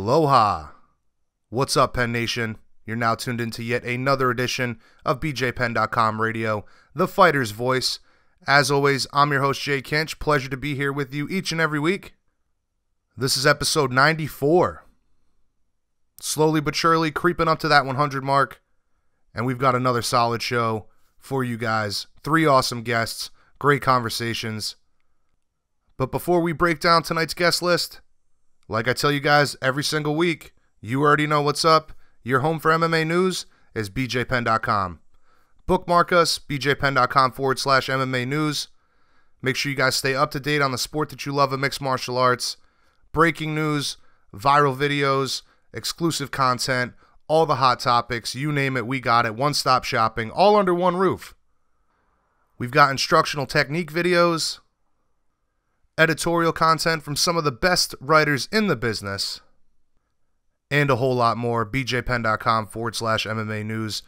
Aloha! What's up, Penn Nation? You're now tuned into yet another edition of BJPenn.com Radio, the fighter's voice. As always, I'm your host, Jay Kinch. Pleasure to be here with you each and every week. This is episode 94. Slowly but surely creeping up to that 100 mark. And we've got another solid show for you guys. 3 awesome guests, great conversations. But before we break down tonight's guest list, like I tell you guys every single week, you already know what's up. Your home for MMA news is BJPenn.com. Bookmark us, BJPenn.com/MMA news. Make sure you guys stay up to date on the sport that you love of mixed martial arts. Breaking news, viral videos, exclusive content, all the hot topics, you name it, we got it. One-stop shopping, all under one roof. We've got instructional technique videos, editorial content from some of the best writers in the business, and a whole lot more. BJPenn.com/MMA news.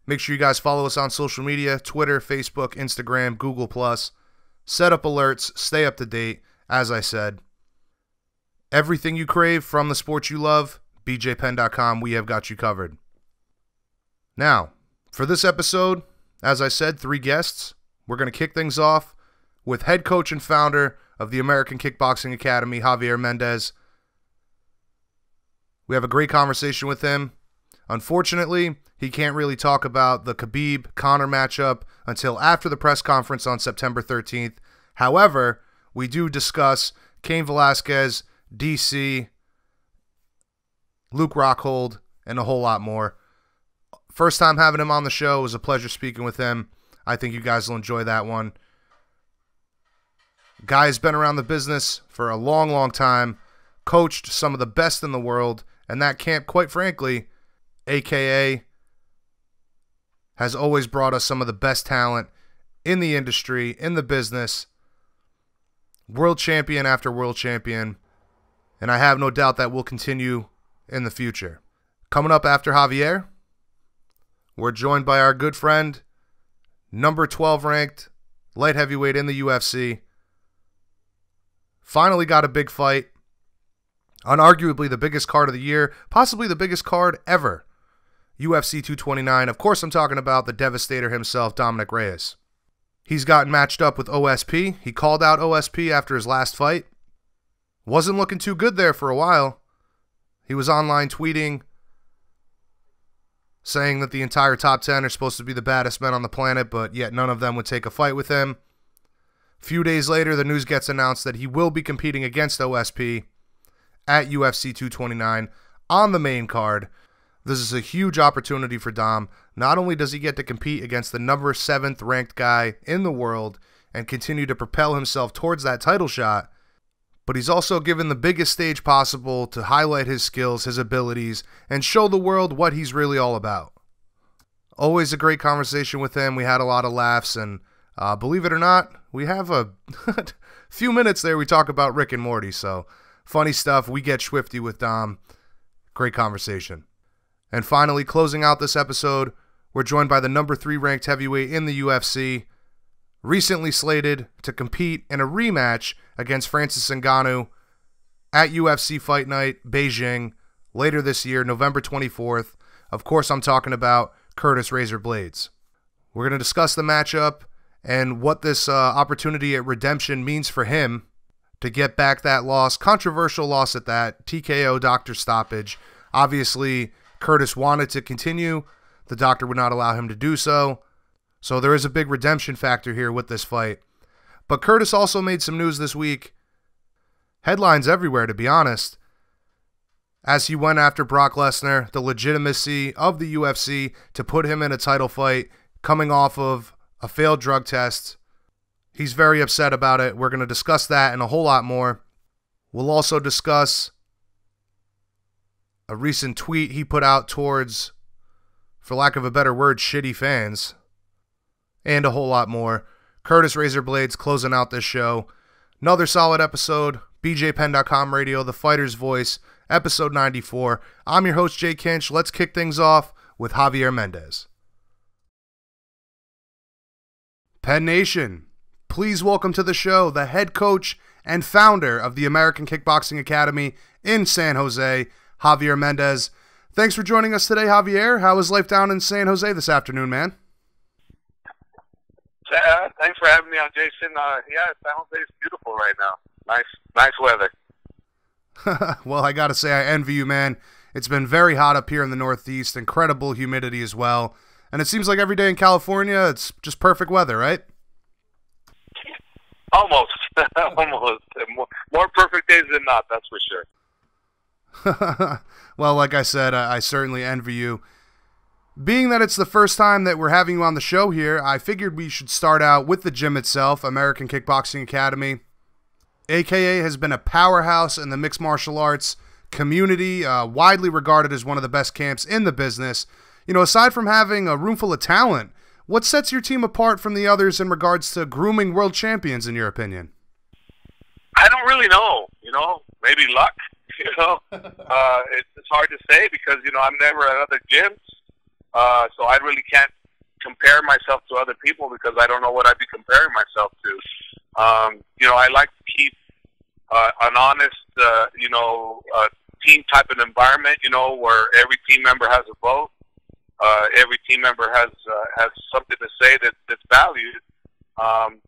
Make sure you guys follow us on social media, Twitter, Facebook, Instagram, Google+. Set up alerts, stay up to date. As I said, everything you crave from the sport you love, BJPenn.com, we have got you covered. Now, for this episode, as I said, 3 guests. We're going to kick things off with head coach and founder of the American Kickboxing Academy, Javier Mendez. We have a great conversation with him. Unfortunately, he can't really talk about the Khabib-Conor matchup until after the press conference on September 13th. However, we do discuss Cain Velasquez, DC, Luke Rockhold, and a whole lot more. First time having him on the show. It was a pleasure speaking with him. I think you guys will enjoy that one. Guy's been around the business for a long, long time, coached some of the best in the world, and that camp, quite frankly, AKA, has always brought us some of the best talent in the industry, in the business. World champion after world champion, and I have no doubt that will continue in the future. Coming up after Javier, we're joined by our good friend, number 12 ranked light heavyweight in the UFC. Finally got a big fight on arguably the biggest card of the year, possibly the biggest card ever. UFC 229. Of course, I'm talking about the Devastator himself, Dominick Reyes. He's gotten matched up with OSP. He called out OSP after his last fight. Wasn't looking too good there for a while. He was online tweeting, saying that the entire top 10 are supposed to be the baddest men on the planet, but yet none of them would take a fight with him. A few days later, the news gets announced that he will be competing against OSP at UFC 229 on the main card. This is a huge opportunity for Dom. Not only does he get to compete against the number 7th ranked guy in the world and continue to propel himself towards that title shot, but he's also given the biggest stage possible to highlight his skills, his abilities, and show the world what he's really all about. Always a great conversation with him. We had a lot of laughs, and believe it or not, we have a few minutes there we talk about Rick and Morty, so funny stuff. We get swifty with Dom. Great conversation. And finally, closing out this episode, we're joined by the number 3 ranked heavyweight in the UFC, recently slated to compete in a rematch against Francis Ngannou at UFC Fight Night, Beijing, later this year, November 24th. Of course, I'm talking about Curtis Razor Blaydes. We're going to discuss the matchup and what this opportunity at redemption means for him to get back that loss, controversial loss at that, TKO doctor stoppage. Obviously, Curtis wanted to continue. The doctor would not allow him to do so. So there is a big redemption factor here with this fight. But Curtis also made some news this week. Headlines everywhere, to be honest, as he went after Brock Lesnar, the legitimacy of the UFC to put him in a title fight coming off of a failed drug test. He's very upset about it. We're going to discuss that and a whole lot more. We'll also discuss a recent tweet he put out towards, for lack of a better word, shitty fans, and a whole lot more. Curtis Razor Blaydes closing out this show. Another solid episode. BJPenn.com Radio, the fighter's voice, episode 94. I'm your host, Jay Kinch. Let's kick things off with Javier Mendez. Penn Nation, please welcome to the show the head coach and founder of the American Kickboxing Academy in San Jose, Javier Mendez. Thanks for joining us today, Javier. How is life down in San Jose this afternoon, man? Thanks for having me on, Jason. Yeah, San Jose is beautiful right now. Nice weather. Well, I gotta say, I envy you, man. It's been very hot up here in the Northeast, incredible humidity as well. And it seems like every day in California, it's just perfect weather, right? Almost. Almost. More perfect days than not, that's for sure. Well, like I said, I certainly envy you. Being that it's the first time that we're having you on the show here, I figured we should start out with the gym itself, American Kickboxing Academy. AKA has been a powerhouse in the mixed martial arts community, widely regarded as one of the best camps in the business. You know, aside from having a room full of talent, what sets your team apart from the others in regards to grooming world champions, in your opinion? I don't really know, maybe luck, It's hard to say because, I'm never at other gyms, so I really can't compare myself to other people because I don't know what I'd be comparing myself to. I like to keep an honest, team type of environment, where every team member has a vote. Every team member has something to say that's valued. And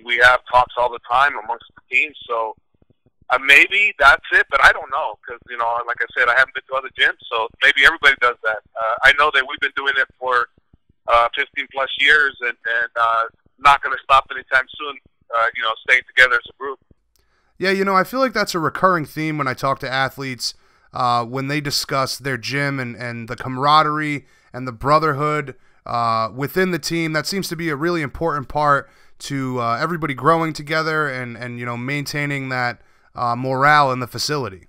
we have talks all the time amongst the team. So maybe that's it, but I don't know because, like I said, I haven't been to other gyms. So maybe everybody does that. I know that we've been doing it for 15 plus years and not going to stop anytime soon, staying together as a group. Yeah, I feel like that's a recurring theme when I talk to athletes when they discuss their gym and the camaraderie and the brotherhood within the team. That seems to be a really important part to everybody growing together and maintaining that morale in the facility.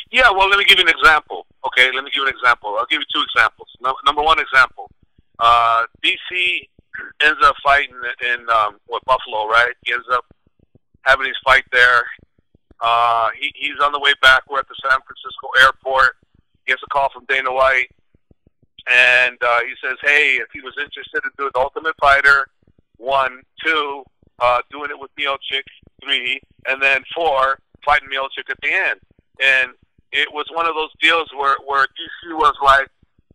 Yeah, well, let me give you an example. Okay, let me give you an example. I'll give you two examples. Number one example, DC ends up fighting in Buffalo, right? He ends up having his fight there. He's on the way back. We're at the San Francisco airport. He gets a call from Dana White, and he says, hey, if he was interested in doing the Ultimate Fighter, 1, 2, doing it with Miocic, 3, and then 4, fighting Miocic at the end. And it was one of those deals where DC was like,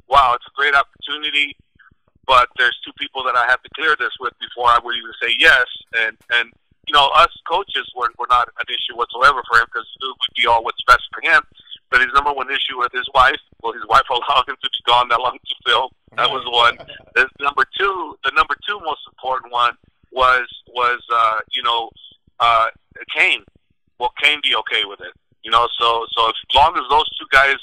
wow, it's a great opportunity, but there's 2 people that I have to clear this with before I would even say yes. And us coaches were not an issue whatsoever for him because it would be all what's best for him. But his number one issue with his wife, his wife allowed him to be gone that long to film. That was one. The number two most important one was Cain. Will Cain be okay with it? So as long as those 2 guys,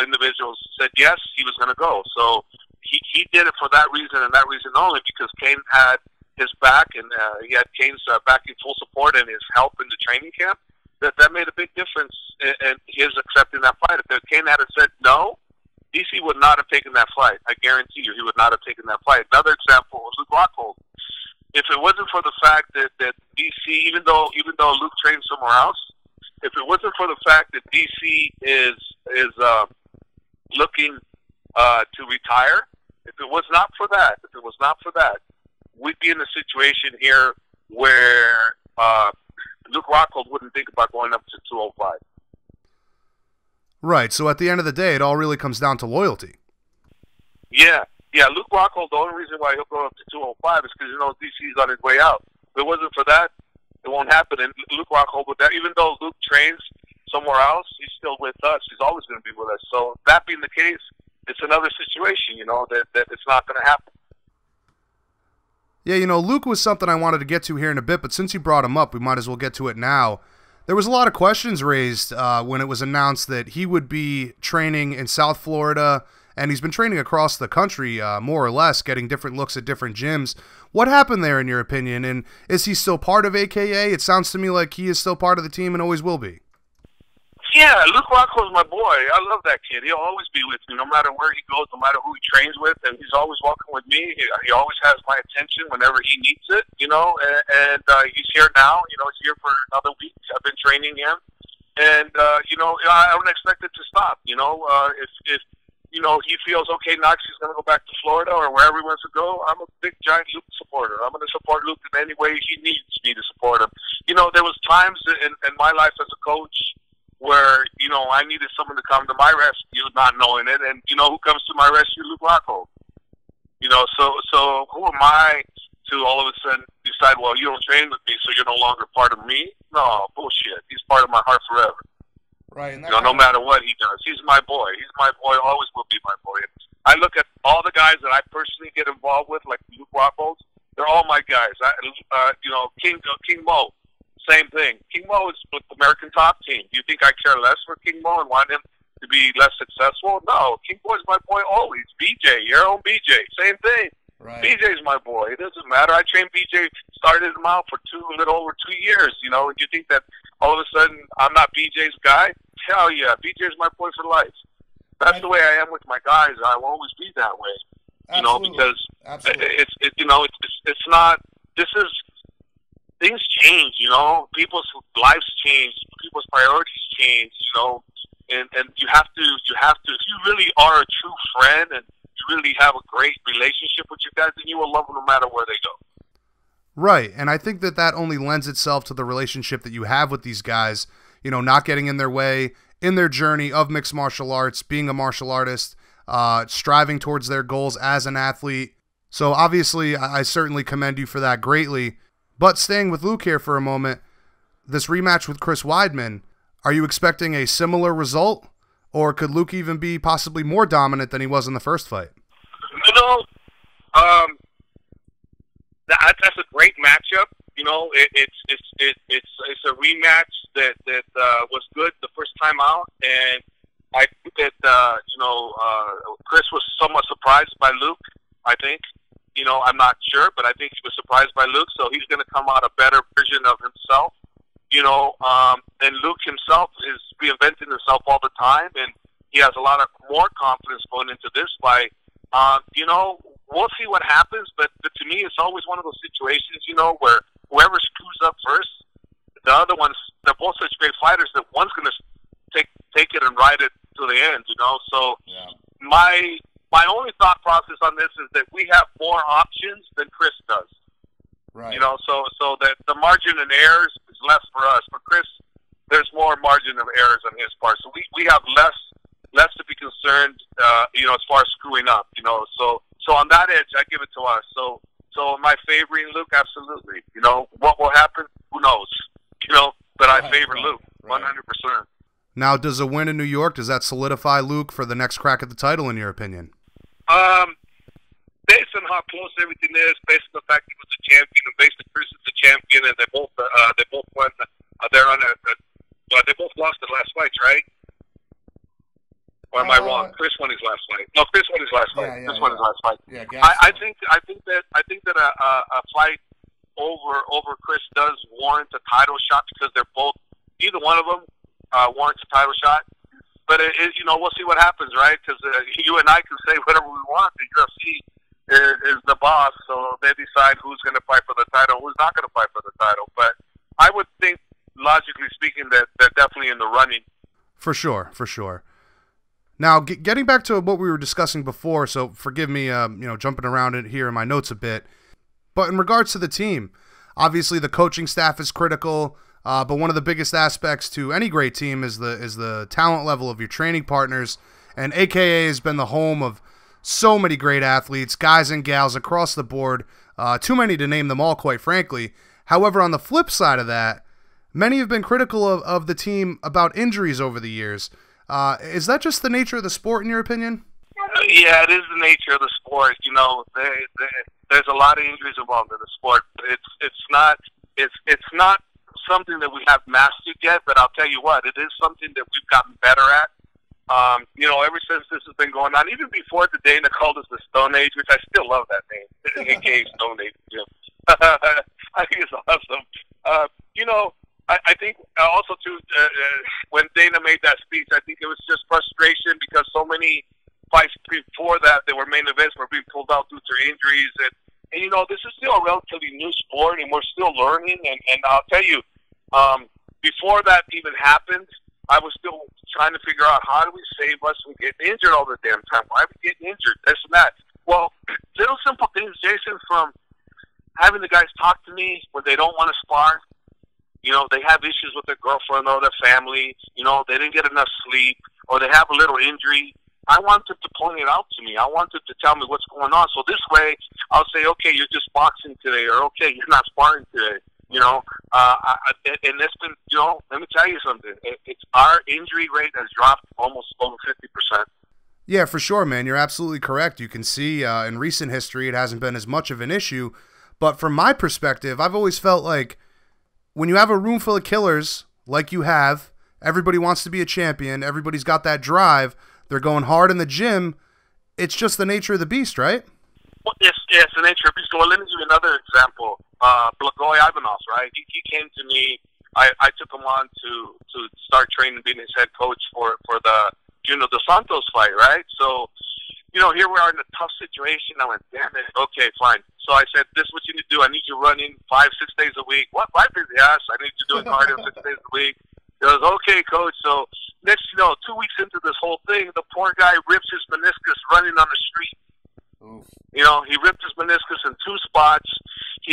individuals said yes, he was going to go. So he did it for that reason and that reason only because Cain had his back and he had Cain's backing full support and his help in the training camp. That made a big difference in his accepting that fight. If Cain had said no, DC would not have taken that fight. I guarantee you, he would not have taken that fight. Another example was Luke Rockhold. If it wasn't for the fact that DC, even though Luke trained somewhere else, if it wasn't for the fact that DC is looking to retire, if it was not for that, we'd be in a situation here where Luke Rockhold wouldn't think about going up to 205. Right, so at the end of the day, it all really comes down to loyalty. Yeah, Luke Rockhold, the only reason why he'll go up to 205 is because DC's on his way out. If it wasn't for that, it won't happen. And Luke Rockhold, with that, even though Luke trains somewhere else, he's still with us. He's always going to be with us. So that being the case, it's another situation, that it's not going to happen. Yeah, Luke was something I wanted to get to here in a bit, but since you brought him up, we might as well get to it now. There was a lot of questions raised when it was announced that he would be training in South Florida, and he's been training across the country, more or less, getting different looks at different gyms. What happened there, in your opinion, and is he still part of AKA? It sounds to me like he is still part of the team and always will be. Yeah, Luke Rockhold's my boy. I love that kid. He'll always be with me, no matter where he goes, no matter who he trains with, and he's always welcome with me. He always has my attention whenever he needs it, and he's here now. He's here for another week. I've been training him, and, I don't expect it to stop. If he feels, okay, Knox is going to go back to Florida or wherever he wants to go, I'm a big, giant Luke supporter. I'm going to support Luke in any way he needs me to support him. There was times in my life as a coach where, you know, I needed someone to come to my rescue, not knowing it. And you know who comes to my rescue? Luke Rockhold. You know, so who am I to all of a sudden decide, well, you don't train with me, so you're no longer part of me? No, bullshit. He's part of my heart forever. Right. And you know, no matter what he does. He's my boy. He's my boy, always will be my boy. I look at all the guys that I personally get involved with, like Luke Rockhold, they're all my guys. You know, King Mo, same thing. King Mo is with the American Top Team. Do you think I care less for King Mo and want him to be less successful? No, King Mo is my boy always. BJ, your own BJ, same thing. Right. BJ's my boy. It doesn't matter. I trained BJ, started him out for a little over 2 years, you know, and you think that all of a sudden I'm not BJ's guy? Hell yeah, BJ's my boy for life. That's the way I am with my guys. I will always be that way. You know, because you know, it's not, this is, things change, you know, people's lives change, people's priorities change, you know, and you have to, if you really are a true friend and you really have a great relationship with your guys, then you will love them no matter where they go. Right, and I think that only lends itself to the relationship that you have with these guys, you know, not getting in their way, in their journey of mixed martial arts, being a martial artist, striving towards their goals as an athlete. So obviously, I certainly commend you for that greatly. But staying with Luke here for a moment, this rematch with Chris Weidman, are you expecting a similar result? Or could Luke even be possibly more dominant than he was in the first fight? You know, that's a great matchup. You know, it's a rematch that was good the first time out, and I think that Chris was somewhat surprised by Luke. I think, you know, I'm not sure, but I think he was surprised by Luke, so he's going to come out a better version of himself. You know, and Luke himself is reinventing himself all the time, and he has a lot of more confidence going into this fight. You know, we'll see what happens, but to me, it's always one of those situations, you know, where whoever screws up first, the other ones, they're both such great fighters that one's going to take it and ride it to the end, you know. So my only thought process on this is that we have more options than Chris does. Right. You know, so that the margin of errors is less for us. For Chris, there's more margin of errors on his part. So we have less to be concerned, you know, as far as screwing up, you know. So on that edge, I give it to us. So am I favoring Luke? Absolutely. You know, what will happen? Who knows? You know, but I favor Luke, 100%. Now, does a win in New York, does that solidify Luke for the next crack at the title, in your opinion? Based on how close everything is, based on the fact he was a champion, and based on Chris is a champion, and they both won. They're on well, they both lost their last fights, right? Or am I wrong? Chris won his last fight. No, Chris won his last fight. Chris won his last fight. Yeah, I think that a fight over Chris does warrant a title shot, because they're both, either one of them warrants a title shot. But you know, we'll see what happens, right? Because you and I can say whatever we want. The UFC is the boss, so they decide who's going to fight for the title, who's not going to fight for the title. But I would think, logically speaking, that they're definitely in the running. For sure, for sure. Now, getting back to what we were discussing before, so forgive me, you know, jumping around it here in my notes a bit. But in regards to the team, obviously the coaching staff is critical. But one of the biggest aspects to any great team is the talent level of your training partners, and AKA has been the home of so many great athletes, guys and gals across the board. Too many to name them all, quite frankly. However, on the flip side of that, many have been critical of the team about injuries over the years. Is that just the nature of the sport, in your opinion? Yeah, it is the nature of the sport. You know, there's a lot of injuries involved in the sport. It's not something that we have mastered yet, but I'll tell you what, it is something that we've gotten better at. You know, ever since this has been going on, even before the Dana called us the Stone Age, which I still love that name, aka Stone Age. I think it's awesome. You know, I think also too, when Dana made that speech, I think it was just frustration, because so many fights before that were main events were being pulled out due to injuries, and you know, this is still a relatively new sport, and we're still learning. And I'll tell you, before that even happened, I was still trying to figure out, how do we save us from getting injured all the damn time? Why are we getting injured? This and that. Well, little simple things, Jason, from having the guys talk to me when they don't want to spar, You know, they have issues with their girlfriend or their family. You know, they didn't get enough sleep, or they have a little injury. I want them to point it out to me. I want them to tell me what's going on. So this way, I'll say, okay, you're just boxing today, or okay, you're not sparring today. You know, and it's been, you know, let me tell you something. Our injury rate has dropped almost over 50%. Yeah, for sure, man. You're absolutely correct. You can see in recent history it hasn't been as much of an issue. But from my perspective, I've always felt like when you have a room full of killers like you have, everybody wants to be a champion, everybody's got that drive, they're going hard in the gym, it's just the nature of the beast, right? Well, it's the nature of the beast. Well, let me give you another example. Blagoy Ivanov, right? He came to me. I took him on to start training, being his head coach for the Junior Dos Santos fight, right? So, you know, here we are in a tough situation. I went, damn it. Okay, fine. So I said, this is what you need to do. I need you running 5-6 days a week. What? 5 days? Yes. I need you doing cardio 6 days a week. He goes, okay, coach. So next, you know, 2 weeks into this whole thing, the poor guy rips his meniscus running on the street. Oof. You know, he ripped his meniscus in 2 spots.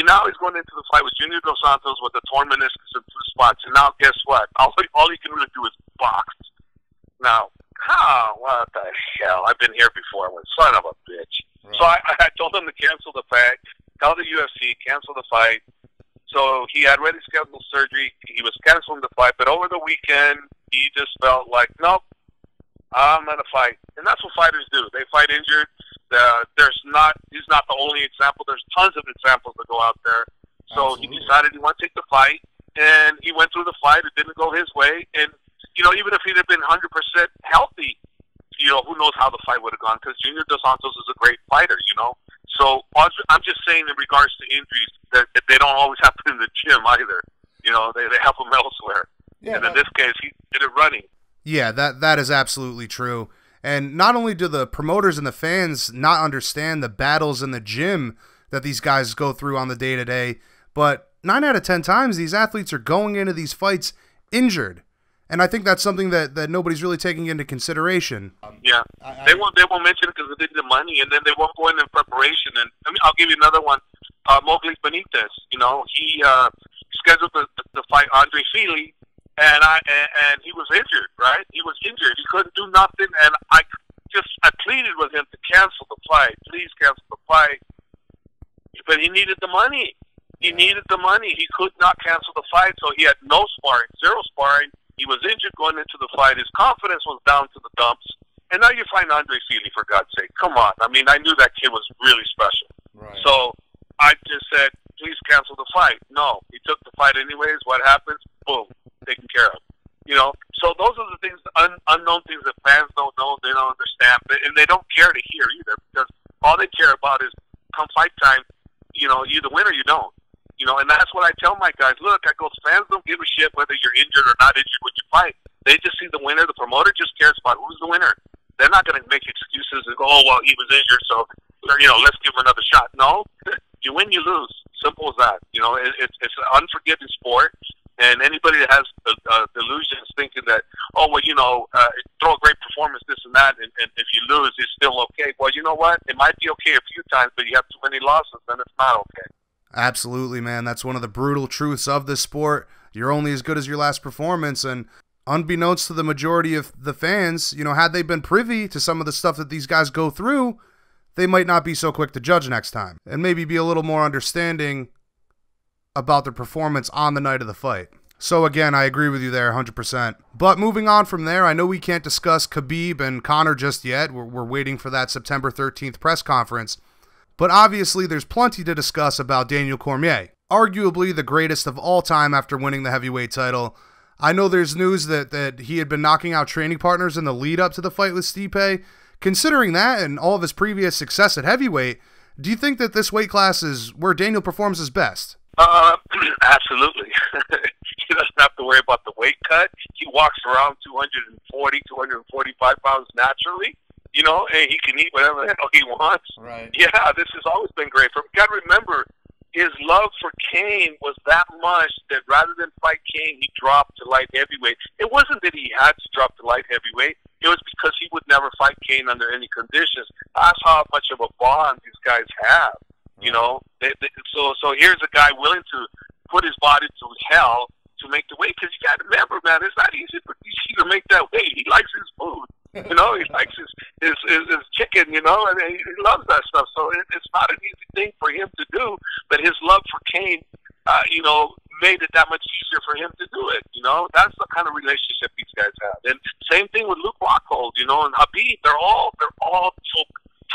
Now he's going into the fight with Junior Dos Santos with a torn meniscus in 2 spots. And now guess what? All he can really do is box. Now, what the hell? I've been here before. I went, son of a bitch. Right. So I told him to cancel the fight, tell the UFC, cancel the fight. So he had already scheduled surgery. He was canceling the fight. But over the weekend, he just felt like, nope, I'm going to fight. And that's what fighters do. They fight injured. He's not the only example. There's tons of examples that go out there. So Absolutely. He decided he wanted to take the fight. And he went through the fight. It didn't go his way. And, you know, even if he'd have been 100% healthy, you know, who knows how the fight would have gone, because Junior Dos Santos is a great fighter, you know. So I'm just saying in regards to injuries that they don't always happen in the gym either. You know, they help him elsewhere. Yeah, and in this case, he did it running. Yeah, that is absolutely true. And not only do the promoters and the fans not understand the battles in the gym that these guys go through on the day-to-day, but 9 out of 10 times these athletes are going into these fights injured. And I think that's something that nobody's really taking into consideration. Yeah, they won't mention it because they did the money, and then they won't go in preparation. And I mean, I'll give you another one. Mowgli Benitez, you know, he scheduled the fight Andre Fili, and he was injured, right? He was injured. He couldn't do nothing, and I pleaded with him to cancel the fight. Please cancel the fight. But he needed the money. He needed the money. He could not cancel the fight, so he had no sparring, 0 sparring. He was injured going into the fight. His confidence was down to the dumps. And now you find Andre Fili, for God's sake. Come on. I mean, I knew that kid was really special. Right. So I just said, please cancel the fight. No. He took the fight anyways. What happens? Boom. Taken care of. You know? So those are the things, unknown things that fans don't know, they don't understand, and they don't care to hear either, because all they care about is, come fight time, you know, you either win or you don't. You know, and that's what I tell my guys. Look, I go, fans don't give a shit whether you're injured or not injured when you fight. They just see the winner. The promoter just cares about who's the winner. They're not going to make excuses and go, oh, well, he was injured, so, you know, let's give him another shot. No, you win, you lose. Simple as that. You know, it's an unforgiving sport, and anybody that has delusions thinking that, oh, well, you know, throw a great performance, this and that, and if you lose, it's still okay. Well, you know what? It might be okay a few times, but you have too many losses, then it's not okay. Absolutely, man. That's one of the brutal truths of this sport. You're only as good as your last performance, and unbeknownst to the majority of the fans, you know, had they been privy to some of the stuff that these guys go through, they might not be so quick to judge next time, and maybe be a little more understanding about their performance on the night of the fight. So again, I agree with you there 100%. But moving on from there, I know we can't discuss Khabib and Conor just yet. We're waiting for that September 13th press conference. But obviously, there's plenty to discuss about Daniel Cormier, arguably the greatest of all time after winning the heavyweight title. I know there's news that he had been knocking out training partners in the lead up to the fight with Stipe. Considering that and all of his previous success at heavyweight, do you think that this weight class is where Daniel performs his best? Absolutely. He doesn't have to worry about the weight cut. He walks around 240, 245 pounds naturally. You know, and he can eat whatever the hell he wants. Right. Yeah, this has always been great for him. You got to remember, his love for Cain was that much that rather than fight Cain, he dropped to light heavyweight. It wasn't that he had to drop to light heavyweight. It was because he would never fight Cain under any conditions. That's how much of a bond these guys have. You know, so here's a guy willing to put his body through hell to make the weight, because you got to remember, man, it's not easy for DC to make that weight. He likes his food. You know, he likes his chicken, you know, and he loves that stuff. So it's not an easy thing for him to do, but his love for Cain, you know, made it that much easier for him to do it. You know, that's the kind of relationship these guys have. And same thing with Luke Rockhold, you know, and Habib. They're all so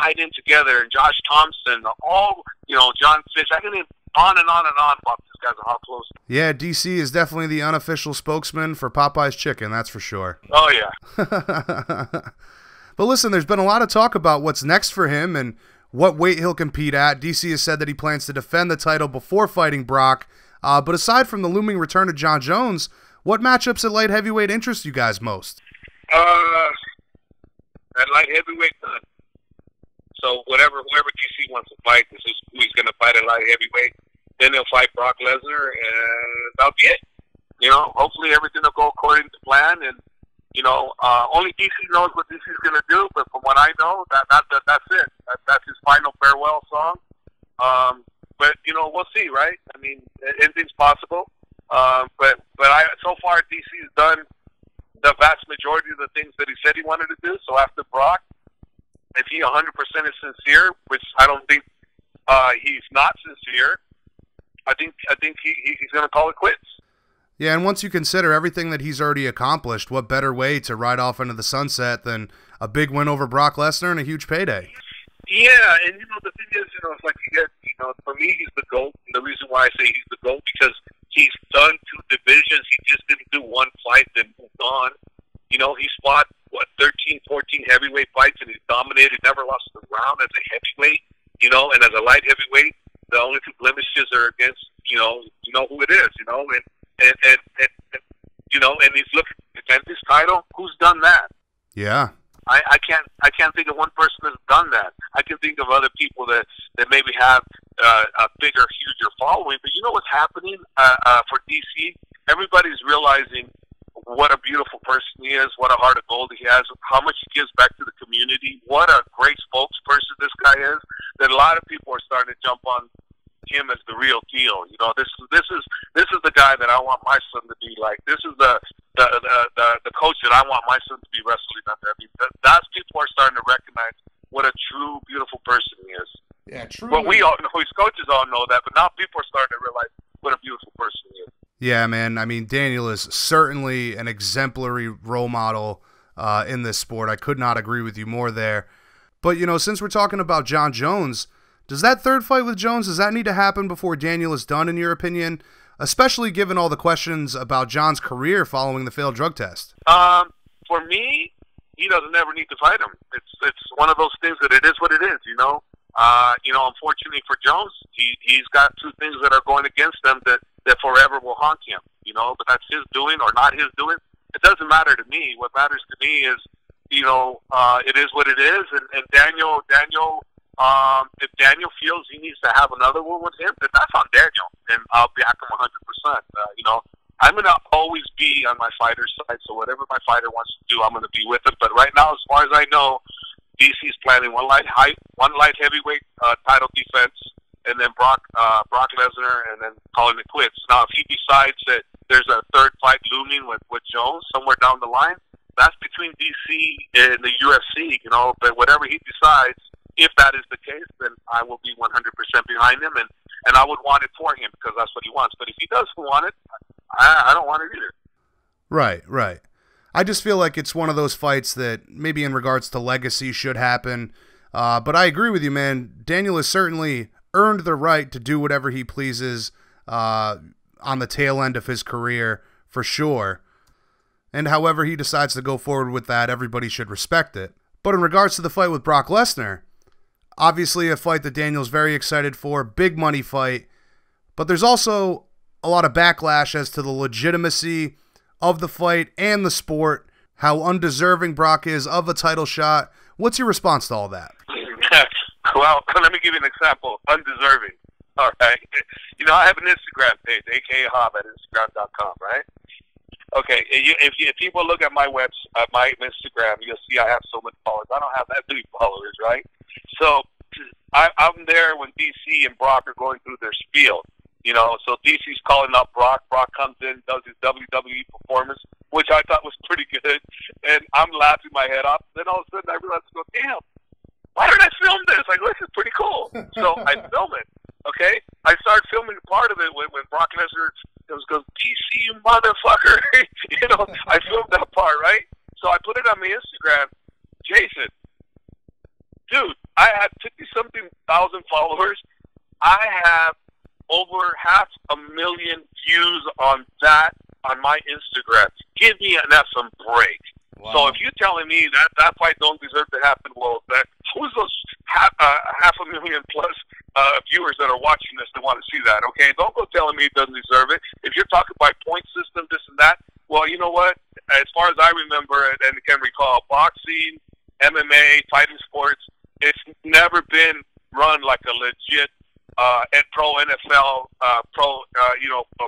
tied in together. And Josh Thompson, all, you know, John Fish. I can name on and on and on about these guys and how close. Yeah, DC is definitely the unofficial spokesman for Popeye's Chicken, that's for sure. Oh, yeah. But listen, there's been a lot of talk about what's next for him and what weight he'll compete at. DC has said that he plans to defend the title before fighting Brock. But aside from the looming return of Jon Jones, what matchups at light heavyweight interest you guys most? At light heavyweight, none. So whoever DC wants to fight, this is who he's going to fight at light heavyweight. Then he'll fight Brock Lesnar, and that'll be it. You know, hopefully everything will go according to plan. And you know, only DC knows what DC's going to do. But from what I know, that's it. That's his final farewell song. But you know, we'll see, right? I mean, anything's possible. But so far DC's done the vast majority of the things that he said he wanted to do. So after Brock, if he 100% is sincere, which I don't think he's not sincere, I think he's going to call it quits. Yeah, and once you consider everything that he's already accomplished, what better way to ride off into the sunset than a big win over Brock Lesnar and a huge payday? Yeah, and you know, the thing is, you know, it's like for me, he's the GOAT. And the reason why I say he's the GOAT, because he's done 2 divisions. He just didn't do one fight, then moved on. You know, he's fought, 13, 14 heavyweight fights, and he's dominated, never lost a round as a heavyweight, you know, and as a light heavyweight, the only 2 blemishes are against, you know who it is, you know, and you know, and he's looking to defend his title. Who's done that? Yeah. I can't think of one person that's done that. I can think of other people that maybe have a bigger, huger following. But you know what's happening for DC? Everybody's realizing what a beautiful person he is, what a heart of gold he has, how much he gives back to the community, what a great spokesperson this guy is. That a lot of people are starting to jump on him as the real deal. You know, this is the guy that I want my son to be like. This is the coach that I want my son to be wrestling under. I mean, that's people are starting to recognize what a true, beautiful person he is. Yeah, true. Well, we all know, his coaches all know that, but now people are starting to realize what a beautiful person he is. Yeah, man. I mean, Daniel is certainly an exemplary role model in this sport. I could not agree with you more there. But, you know, since we're talking about Jon Jones, does that third fight with Jones, does that need to happen before Daniel is done, in your opinion? Especially given all the questions about Jon's career following the failed drug test. For me, he doesn't ever need to fight him. It's one of those things that it is what it is, you know. Unfortunately for Jones, he's got 2 things that are going against him that forever will haunt him, you know. But that's his doing or not his doing. It doesn't matter to me. What matters to me is, you know, it is what it is. And Daniel, if Daniel feels he needs to have another one with him, then that's on Daniel, and I'll back him 100%. You know, I'm going to always be on my fighter's side, so whatever my fighter wants to do, I'm going to be with him. But right now, as far as I know, DC's planning one light heavyweight title defense, and then Brock Lesnar, and then calling it quits. Now, if he decides that there's a third fight looming with Jones somewhere down the line, that's between DC and the UFC, you know. But whatever he decides, if that is the case, then I will be 100% behind him, and I would want it for him because that's what he wants. But if he doesn't want it, I don't want it either. Right. I just feel like it's one of those fights that maybe in regards to legacy should happen. But I agree with you, man. Daniel has certainly earned the right to do whatever he pleases on the tail end of his career, for sure. And however he decides to go forward with that, everybody should respect it. But in regards to the fight with Brock Lesnar, obviously a fight that Daniel's very excited for, big money fight, but there's also a lot of backlash as to the legitimacy of the fight and the sport, how undeserving Brock is of a title shot. What's your response to all that? Well, let me give you an example. Undeserving. All right. You know, I have an Instagram page, aka Hob at Instagram.com, right? Okay, if people look at my my Instagram, you'll see I have so many followers. I don't have that many followers, right? So I'm there when DC and Brock are going through their spiel. You know, so DC's calling up Brock. Brock comes in, does his WWE performance, which I thought was pretty good. And I'm laughing my head off. Then all of a sudden I realized, damn, why didn't I film this? Like, this is pretty cool. So I film it. Okay? I started filming part of it when Brock Lesnar goes, DC, you motherfucker. You know, I filmed that part, right? So I put it on my Instagram. Jason, dude, I had 50-something thousand followers. I have over 500,000 views on that on my Instagram. Give me an effing break. Wow. So if you're telling me that fight don't deserve to happen, well, who's those 500,000 plus viewers that are watching this that want to see that? Okay, don't go telling me it doesn't deserve it. If you're talking by point system, this and that, well, you know what? As far as I remember and can recall, boxing, MMA, fighting sports, it's never been run like a legit pro NFL, pro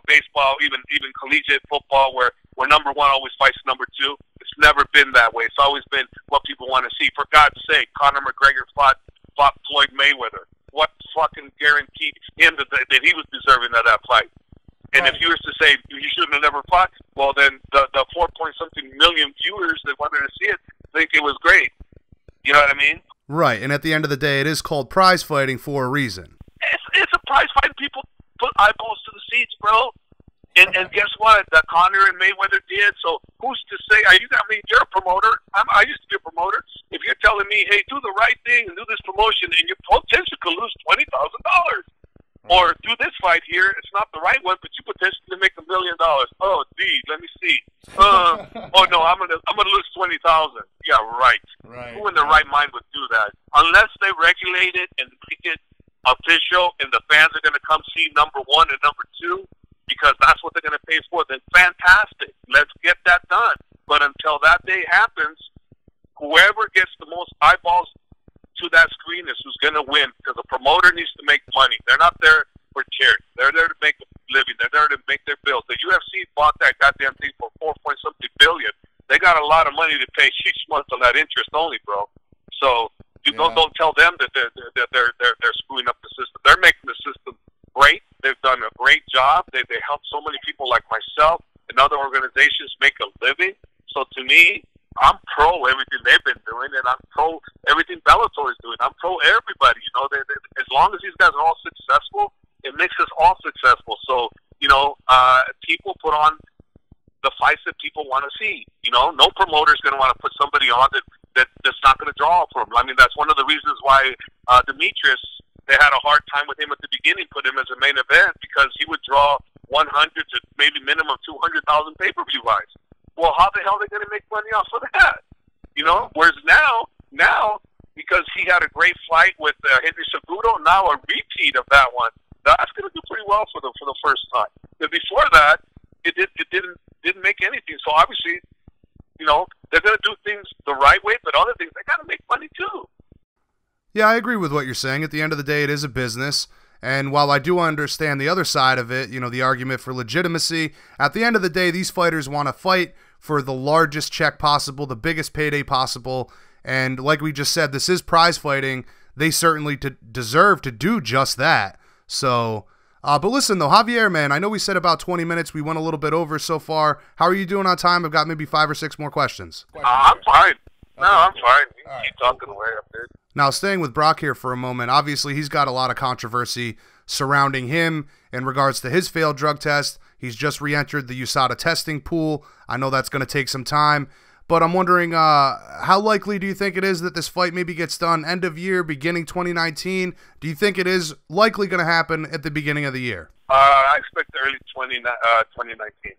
baseball, even collegiate football, where number one always fights number two. It's never been that way. It's always been what people want to see. For God's sake, Conor McGregor fought Floyd Mayweather. What fucking guaranteed him that he was deserving of that fight? And right. If you were to say you shouldn't have never fought, well, then the 4-point-something million viewers that wanted to see it think it was great. You know what I mean? Right. And at the end of the day, it is called prize fighting for a reason. It's a prize fight. People put eyeballs to the seats, bro. And guess what? That Conor and Mayweather did. So who's to say? You're a promoter. I used to be a promoter. If you're telling me, hey, do the right thing and do this promotion, and you potentially could lose $20,000, or do this fight here, it's not the right one, but you potentially make $1 million. Oh, gee, let me see. Oh no, I'm gonna lose $20,000. Yeah, right. Who in their right mind would do that? Unless they regulate it and make it official, and the fans are gonna come see number one and number two, because that's what they're going to pay for, then fantastic. Let's get that done. But until that day happens, whoever gets the most eyeballs to that screen is who's going to win, because the promoter needs to make money. They're not there for charity. They're there to make a living. They're there to make their bills. The UFC bought that goddamn thing for $4-point-something billion. They got a lot of money to pay each month on that interest only, bro. So don't tell them that they're screwing up the system. They're making the system great. They've done a great job. They helped so many people like myself and other organizations make a living. So to me, I'm pro everything they've been doing, and I'm pro everything Bellator is doing. I'm pro everybody. You know, as long as these guys are all successful, it makes us all successful. So, you know, people put on the fights that people want to see. You know, no promoter is going to want to put somebody on that's not going to draw for them. I mean, that's one of the reasons why Demetrius, they had a hard time with him at the beginning, put him as a main event, because he would draw 100 to maybe minimum 200,000 pay-per-view buys. Well, how the hell are they going to make money off of that? You know, whereas now, because he had a great fight with Henry Cejudo, now a repeat of that one, that's going to do pretty well for the first time. But before that, it didn't make anything. So obviously, you know, they're going to do things the right way, but other things, they got to make money too. Yeah, I agree with what you're saying. At the end of the day, it is a business. And while I do understand the other side of it, you know, the argument for legitimacy, at the end of the day, these fighters want to fight for the largest check possible, the biggest payday possible. And like we just said, this is prize fighting. They certainly deserve to do just that. So, but listen, though, Javier, man, I know we said about 20 minutes. We went a little bit over so far. How are you doing on time? I've got maybe 5 or 6 more questions. I'm fine. No, I'm fine. You can keep talking away up there. Now, staying with Brock here for a moment, obviously he's got a lot of controversy surrounding him in regards to his failed drug test. He's just re-entered the USADA testing pool. I know that's going to take some time, but I'm wondering how likely do you think it is that this fight maybe gets done end of year, beginning 2019? Do you think it is likely going to happen at the beginning of the year? I expect early 2019,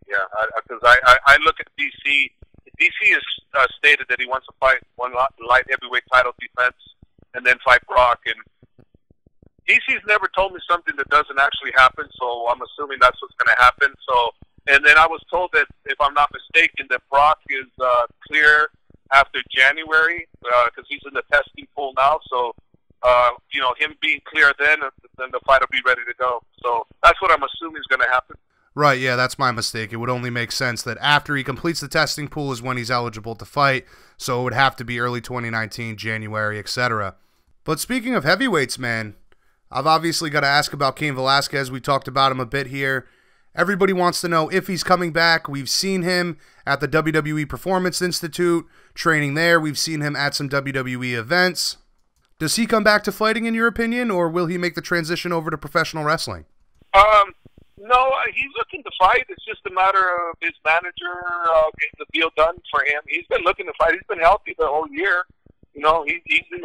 yeah, because I look at DC. DC has stated that he wants to fight one light heavyweight title defense and then fight Brock. And DC's never told me something that doesn't actually happen, so I'm assuming that's what's going to happen. So, and then I was told that, if I'm not mistaken, that Brock is clear after January because he's in the testing pool now. So, you know, him being clear then the fight will be ready to go. So that's what I'm assuming is going to happen. Right, yeah, that's my mistake. It would only make sense that after he completes the testing pool is when he's eligible to fight, so it would have to be early 2019, January, etc. But speaking of heavyweights, man, I've obviously got to ask about Cain Velasquez. We talked about him a bit here. Everybody wants to know if he's coming back. We've seen him at the WWE Performance Institute, training there. We've seen him at some WWE events. Does he come back to fighting, in your opinion, or will he make the transition over to professional wrestling? No, he's looking to fight. It's just a matter of his manager getting the deal done for him. He's been looking to fight. He's been healthy the whole year. He's been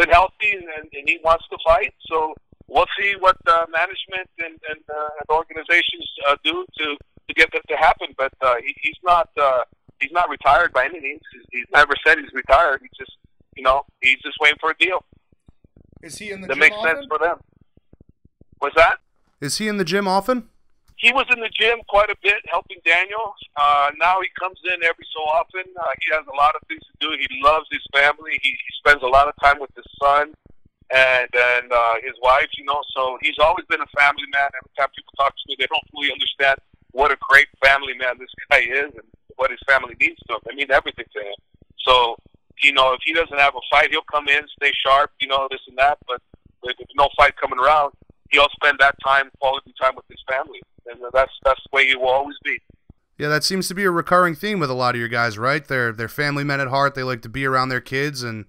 healthy and he wants to fight. So we'll see what management and organizations do to get that to happen. But he's not retired by any means. He's never said he's retired. He's just waiting for a deal. Is he in the that gym makes often? sense for them. What's that? Is he in the gym often? He was in the gym quite a bit, helping Daniel. Now he comes in every so often. He has a lot of things to do. He loves his family. He spends a lot of time with his son and his wife, So he's always been a family man. Every time people talk to me, they don't fully understand what a great family man this guy is and what his family means to him. They mean everything to him. So, if he doesn't have a fight, he'll come in, stay sharp, this and that. But if there's no fight coming around, he'll spend that time, quality time with his family. And that's the way he will always be. Yeah, that seems to be a recurring theme with a lot of your guys, right? They're family men at heart. They like to be around their kids, and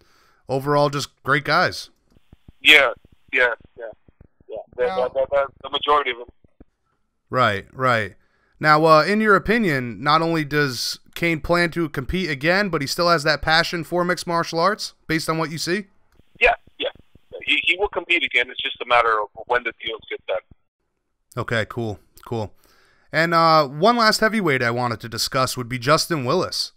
overall, just great guys. Yeah. The majority of them. Right. Now, in your opinion, not only does Cain plan to compete again, but he still has that passion for mixed martial arts, based on what you see? Yeah. He will compete again. It's just a matter of when the deals get done. Okay, cool. And one last heavyweight I wanted to discuss would be Justin Willis.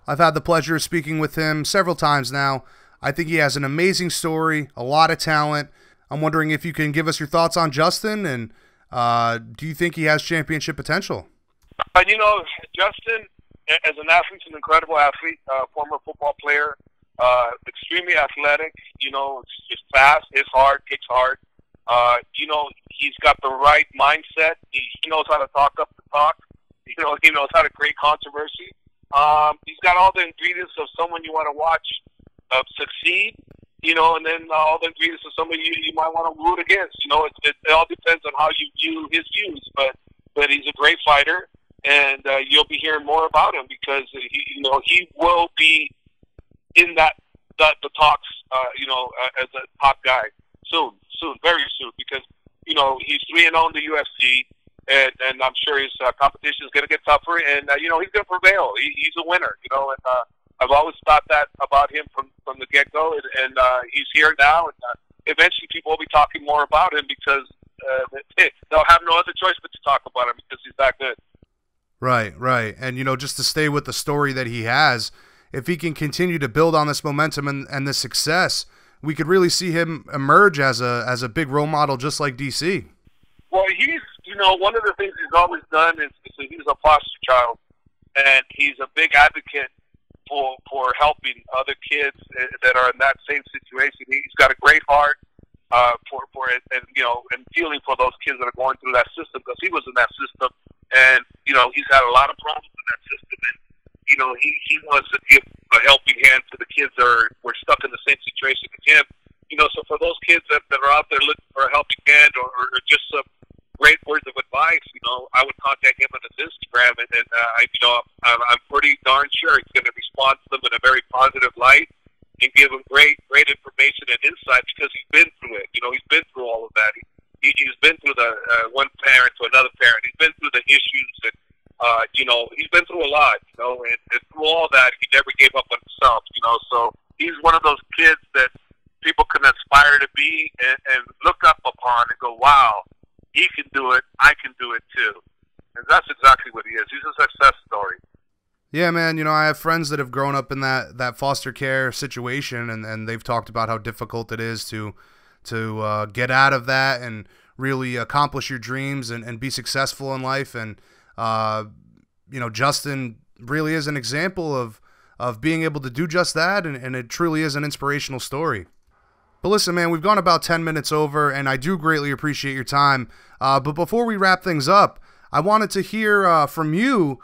I've had the pleasure of speaking with him several times now. I think he has an amazing story, a lot of talent. I'm wondering if you can give us your thoughts on Justin, and do you think he has championship potential? Justin, as an athlete, is an incredible athlete, former football player, extremely athletic, just fast, hits hard, kicks hard. He's got the right mindset. He knows how to talk up the talk. He knows how to create controversy. He's got all the ingredients of someone you want to watch succeed, and then all the ingredients of somebody you might want to root against. It all depends on how you view his views, but he's a great fighter, and you'll be hearing more about him because he will be in the talks, as a top guy soon, very soon, because he's 3-0 in the UFC, and I'm sure his competition is going to get tougher, and he's going to prevail. He's a winner, and I've always thought that about him from the get-go, and he's here now, and eventually people will be talking more about him because they'll have no other choice but to talk about him because he's that good. Right. And, just to stay with the story that he has, if he can continue to build on this momentum and this success, we could really see him emerge as a big role model, just like DC. Well, he's, one of the things he's always done is he's a foster child, and he's a big advocate for helping other kids that are in that same situation. He's got a great heart for it, and feeling for those kids that are going through that system, because he was in that system, and he's had a lot of problems in that system, and he wants to give a helping hand to the kids that were stuck in the same situation as him. So for those kids that are out there looking for a helping hand or just some great words of advice, I would contact him on his Instagram, and I'm pretty darn sure he's going to respond to them in a very positive light and give them great information and insight because he's been through it. He's been through all of that. He's been through the one parent to another parent. He's been through the issues, and he's been through a lot. And through all that, he never gave up on himself. So he's one of those kids that people can aspire to be and look up upon and go, wow, he can do it, I can do it too. And that's exactly what he is. He's a success story. Yeah, man, I have friends that have grown up in that foster care situation, and they've talked about how difficult it is to get out of that and really accomplish your dreams and be successful in life. And, Justin really is an example of being able to do just that, and it truly is an inspirational story. But listen, man, we've gone about 10 minutes over, and I do greatly appreciate your time. But before we wrap things up, I wanted to hear from you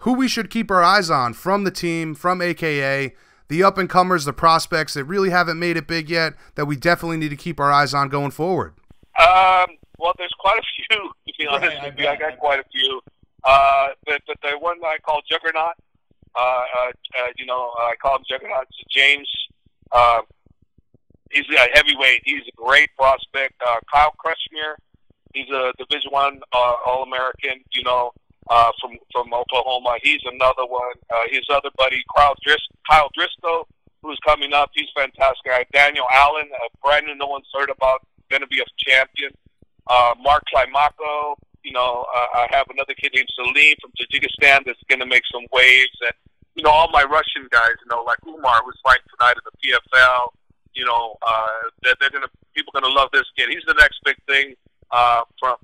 who we should keep our eyes on from the team, from AKA, the up-and-comers, the prospects that really haven't made it big yet that we definitely need to keep our eyes on going forward? Well, there's quite a few, to be honest with you. I got quite a few. The one I call Juggernaut, I call him Juggernaut. James, he's a heavyweight. He's a great prospect. Kyle Cormier, he's a Division I All-American, from Oklahoma. He's another one. His other buddy, Kyle Driscoll, who's coming up. He's a fantastic. Daniel Allen, brand new, no one's heard about, going to be a champion. Mark Climaco, I have another kid named Salim from Tajikistan that's going to make some waves. And, all my Russian guys, like Umar, who's fighting tonight in the PFL, people are going to love this kid. He's the next big thing from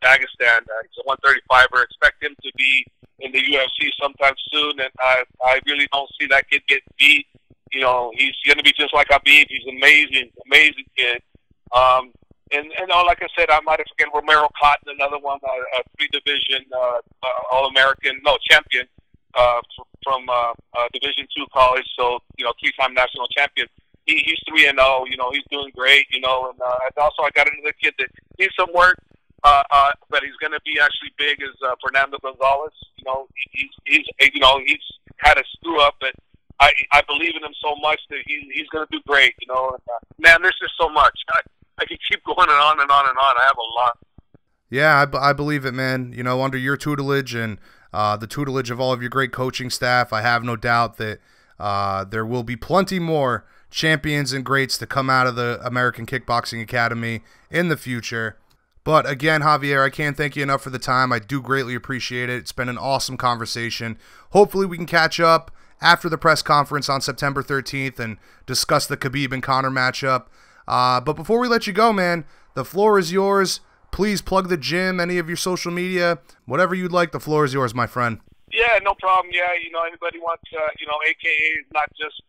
Dagestan. He's a 135er. Expect him to be in the UFC sometime soon, and I really don't see that kid get beat. He's going to be just like Habib. He's an amazing kid. And like I said, I might have forgotten Romero Cotton, another one, a three-division champion from Division II college. So, three-time national champion. He's 3-0. He's doing great. And also I got another kid that needs some work, but he's going to be actually big. Is Fernando Gonzalez. He's had a screw up, but I believe in him so much that he's going to do great. Man, there's just so much. I can keep going and on and on and on. I have a lot. Yeah, I believe it, man. Under your tutelage and the tutelage of all of your great coaching staff, I have no doubt that there will be plenty more champions and greats to come out of the American Kickboxing Academy in the future. But again, Javier, I can't thank you enough for the time. I do greatly appreciate it. It's been an awesome conversation. Hopefully we can catch up after the press conference on September 13th and discuss the Khabib and Conor matchup. But before we let you go, man, the floor is yours. Please plug the gym, any of your social media, whatever you'd like. The floor is yours, my friend. Yeah, no problem. Yeah, anybody wants, AKA not just,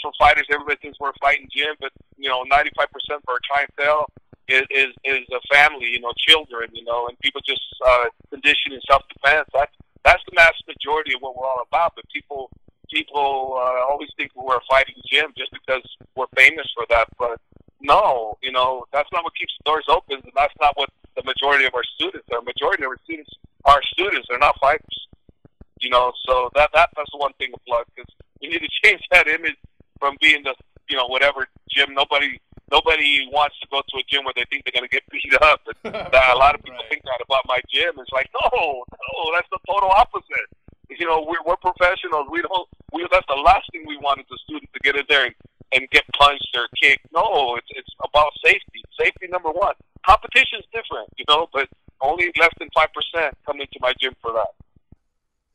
for fighters, everybody thinks we're a fighting gym, but, 95% of our clientele is a family, children, and people just conditioning self-defense. That's the mass majority of what we're all about. But people always think we're a fighting gym just because we're famous for that. But no, that's not what keeps the doors open, and that's not what the majority of our students are. Majority of our students are students. They're not fighters. So that's the one thing to plug, because we need to change that image from being the whatever gym. Nobody wants to go to a gym where they think they're going to get beat up. A lot of people think that about my gym. It's like, no, that's the total opposite. We're professionals. That's the last thing we want is a student to get in there and get punched or kicked. No, it's about safety. Safety number one. Competition's different, but only less than 5% come into my gym for that.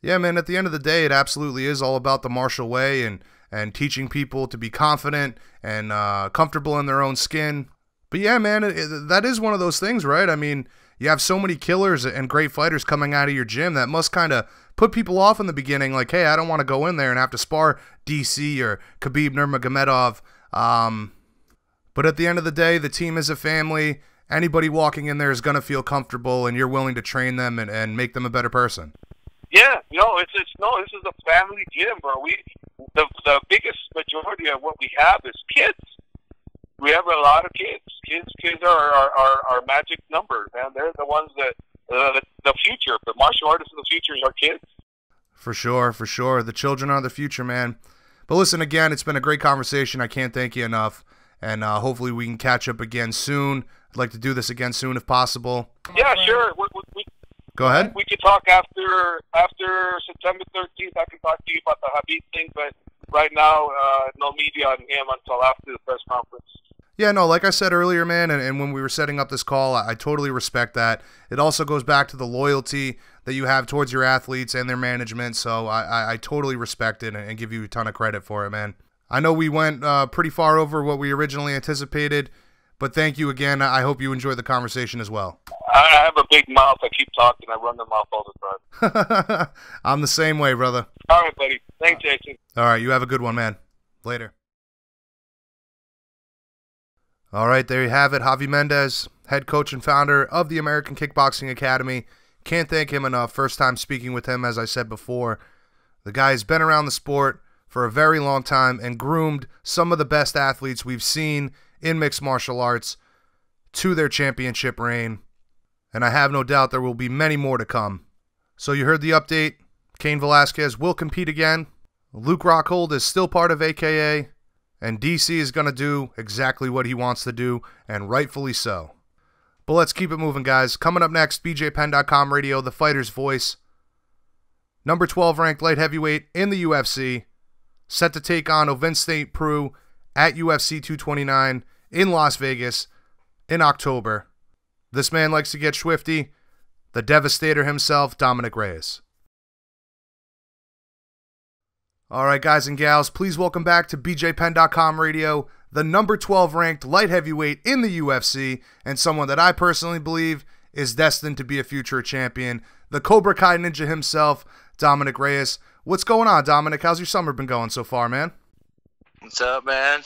Yeah, man, at the end of the day, it absolutely is all about the martial way and teaching people to be confident and comfortable in their own skin. But yeah, man, that is one of those things, right? I mean, you have so many killers and great fighters coming out of your gym that must kind of put people off in the beginning, like, hey, I don't want to go in there and have to spar DC or Khabib Nurmagomedov. But at the end of the day, the team is a family. Anybody walking in there is going to feel comfortable, and you're willing to train them and make them a better person. Yeah, this is a family gym, bro. The biggest majority of what we have is kids. We have a lot of kids. Kids are our magic number, man. They're the ones that the future. The martial artists of the future are kids. For sure. The children are the future, man. But listen, again, it's been a great conversation. I can't thank you enough, and hopefully we can catch up again soon. I'd like to do this again soon if possible. Yeah, sure. Go ahead. We could talk after September 13th. I can talk to you about the Habib thing, but right now, no media on him until after the press conference. Yeah, no, like I said earlier, man, and when we were setting up this call, I totally respect that. It also goes back to the loyalty that you have towards your athletes and their management, so I totally respect it and give you a ton of credit for it, man. I know we went pretty far over what we originally anticipated, but thank you again. I hope you enjoyed the conversation as well. I have a big mouth. I keep talking. I run the mouth all the time. I'm the same way, brother. All right, buddy. Thanks, Jason. All right, you have a good one, man. Later. All right, there you have it. Javier Mendez, head coach and founder of the American Kickboxing Academy. Can't thank him enough. First time speaking with him, as I said before. The guy's been around the sport for a very long time and groomed some of the best athletes we've seen in mixed martial arts to their championship reign. And I have no doubt there will be many more to come. So you heard the update. Cain Velasquez will compete again. Luke Rockhold is still part of AKA. And DC is going to do exactly what he wants to do, and rightfully so. But let's keep it moving, guys. Coming up next, BJPenn.com radio, the fighter's voice. Number 12 ranked light heavyweight in the UFC. Set to take on Ovince St. Preux at UFC 229 in Las Vegas in October. This man likes to get swifty. The Devastator himself, Dominick Reyes. All right, guys and gals, please welcome back to BJPenn.com radio, the number 12 ranked light heavyweight in the UFC, and someone that I personally believe is destined to be a future champion, the Cobra Kai ninja himself, Dominick Reyes. What's going on, Dominick? How's your summer been going so far, man? What's up, man?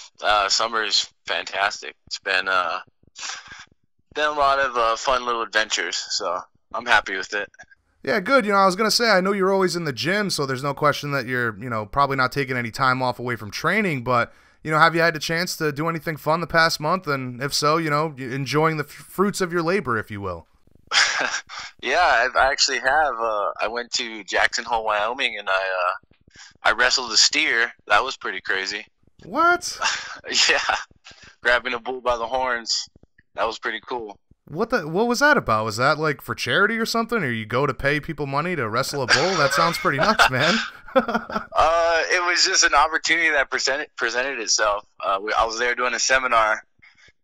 Summer is fantastic. It's been a lot of fun little adventures, so I'm happy with it. Yeah, good. You know, I was going to say, I know you're always in the gym, so there's no question that you're, probably not taking any time off away from training, but, have you had a chance to do anything fun the past month? And if so, enjoying the fruits of your labor, if you will. Yeah, I actually have. I went to Jackson Hole, Wyoming, and I wrestled a steer. That was pretty crazy. What? Yeah, grabbing a bull by the horns. That was pretty cool. What was that about? Was that like for charity or something? Or you go to pay people money to wrestle a bull? That sounds pretty nuts, man. It was just an opportunity that presented itself. I was there doing a seminar,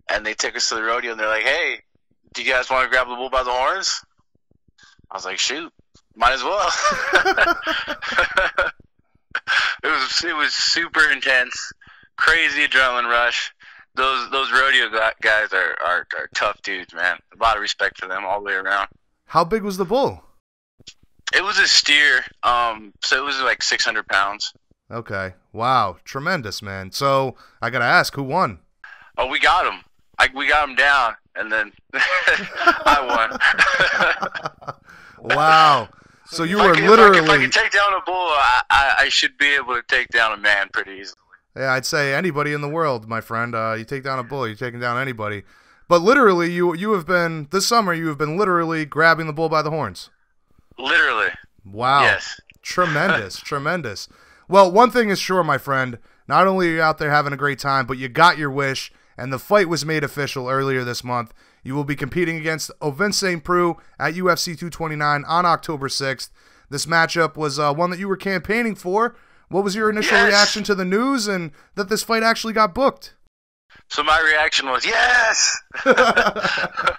and they took us to the rodeo, and they're like, "Hey, do you guys want to grab the bull by the horns?" I was like, "Shoot, might as well." It was super intense, crazy adrenaline rush. Those rodeo guys are tough dudes, man. A lot of respect for them all the way around. How big was the bull? It was a steer, so it was like 600 pounds. Okay. Wow. Tremendous, man. So I got to ask, who won? Oh, we got him. We got him down, and then I won. Wow. So you were literally... If I can take down a bull, I should be able to take down a man pretty easily. Yeah, I'd say anybody in the world, my friend. You take down a bull, you're taking down anybody. But literally, you have been, this summer, you have been literally grabbing the bull by the horns. Literally. Wow. Yes. Tremendous, tremendous. Well, one thing is sure, my friend. Not only are you out there having a great time, but you got your wish, and the fight was made official earlier this month. You will be competing against Ovince St. Preux at UFC 229 on October 6th. This matchup was one that you were campaigning for. What was your initial reaction to the news and that this fight actually got booked? So my reaction was, yes! I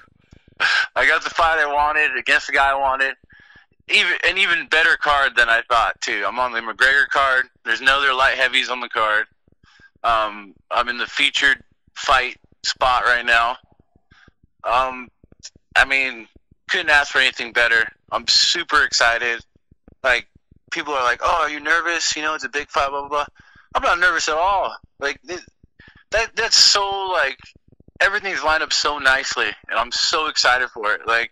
got the fight I wanted against the guy I wanted. An even better card than I thought, too. I'm on the McGregor card. There's no other light heavies on the card. I'm in the featured fight spot right now. Couldn't ask for anything better. I'm super excited. Like, people are like, "Oh, are you nervous? It's a big fight, blah, blah, blah." I'm not nervous at all. Like, that's so, like, everything's lined up so nicely, and I'm so excited for it. Like,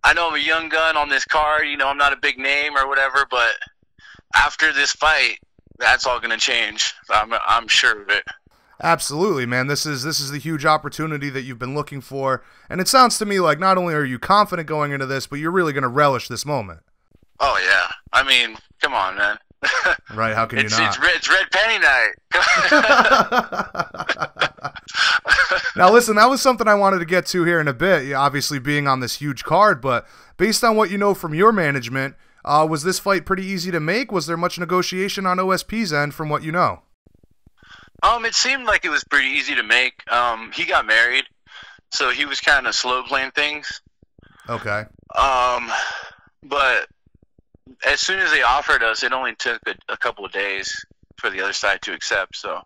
I know I'm a young gun on this card, I'm not a big name or whatever, but after this fight, that's all going to change. I'm sure of it. Absolutely, man. This is the huge opportunity that you've been looking for, and it sounds to me like not only are you confident going into this, but you're really going to relish this moment. Oh, yeah. Come on, man. Right, how can you not? It's Red Penny night. Now, listen, that was something I wanted to get to here in a bit, obviously being on this huge card, but based on what you know from your management, was this fight pretty easy to make? Was there much negotiation on OSP's end from what you know? It seemed like it was pretty easy to make. He got married, so he was kind of slow playing things. Okay. But as soon as they offered us, it only took a couple of days for the other side to accept. So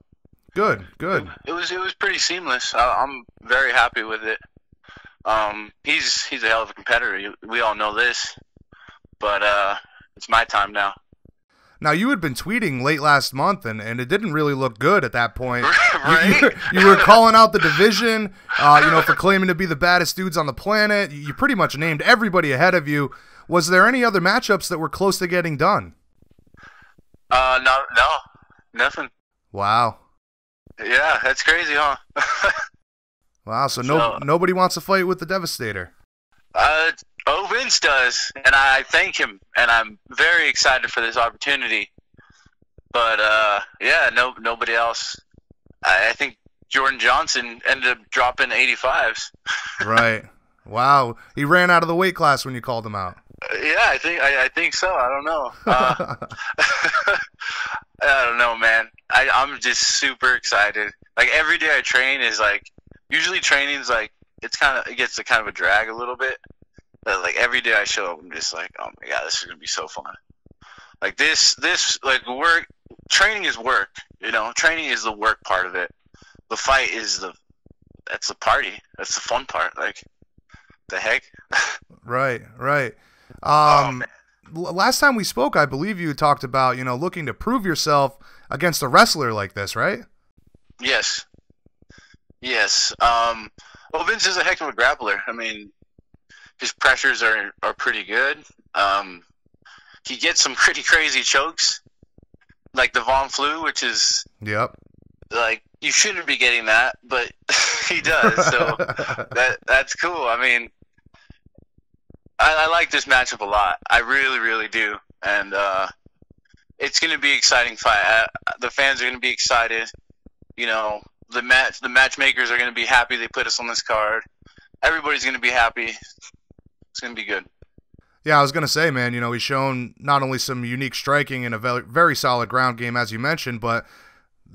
good. It was pretty seamless. I'm very happy with it. He's a hell of a competitor. We all know this, but it's my time now. Now, you had been tweeting late last month, and it didn't really look good at that point. Right? You were calling out the division, for claiming to be the baddest dudes on the planet. You pretty much named everybody ahead of you. Was there any other matchups that were close to getting done? No. nothing. Wow. Yeah, that's crazy, huh? Wow, so nobody wants to fight with the Devastator. Ovince does, and I thank him, and I'm very excited for this opportunity. But yeah, nobody else. I think Jordan Johnson ended up dropping 85s. Right. Wow. He ran out of the weight class when you called him out. Yeah, I think so. I don't know. I don't know, man. I'm just super excited. Like, every day I train is like, usually training's like, it gets a kind of a drag a little bit. But like, every day I show up, I'm just like, oh my God, this is gonna be so fun. Like this like, work, training is work, you know. Training is the work part of it. The fight is that's the party. That's the fun part. Like, the heck. Right. Oh, man. Last time we spoke, I believe you talked about, you know, looking to prove yourself against a wrestler like this, right? Yes. Well, Vince is a heck of a grappler. I mean, his pressures are pretty good. He gets some pretty crazy chokes, like the Von Flue, which is, yep, like, you shouldn't be getting that, but he does. So that's cool. I mean, I like this matchup a lot. I really, really do. And it's going to be an exciting fight. The fans are going to be excited. You know, the matchmakers are going to be happy they put us on this card. Everybody's going to be happy. It's going to be good. Yeah, I was going to say, man, you know, he's shown not only some unique striking and a very solid ground game, as you mentioned, but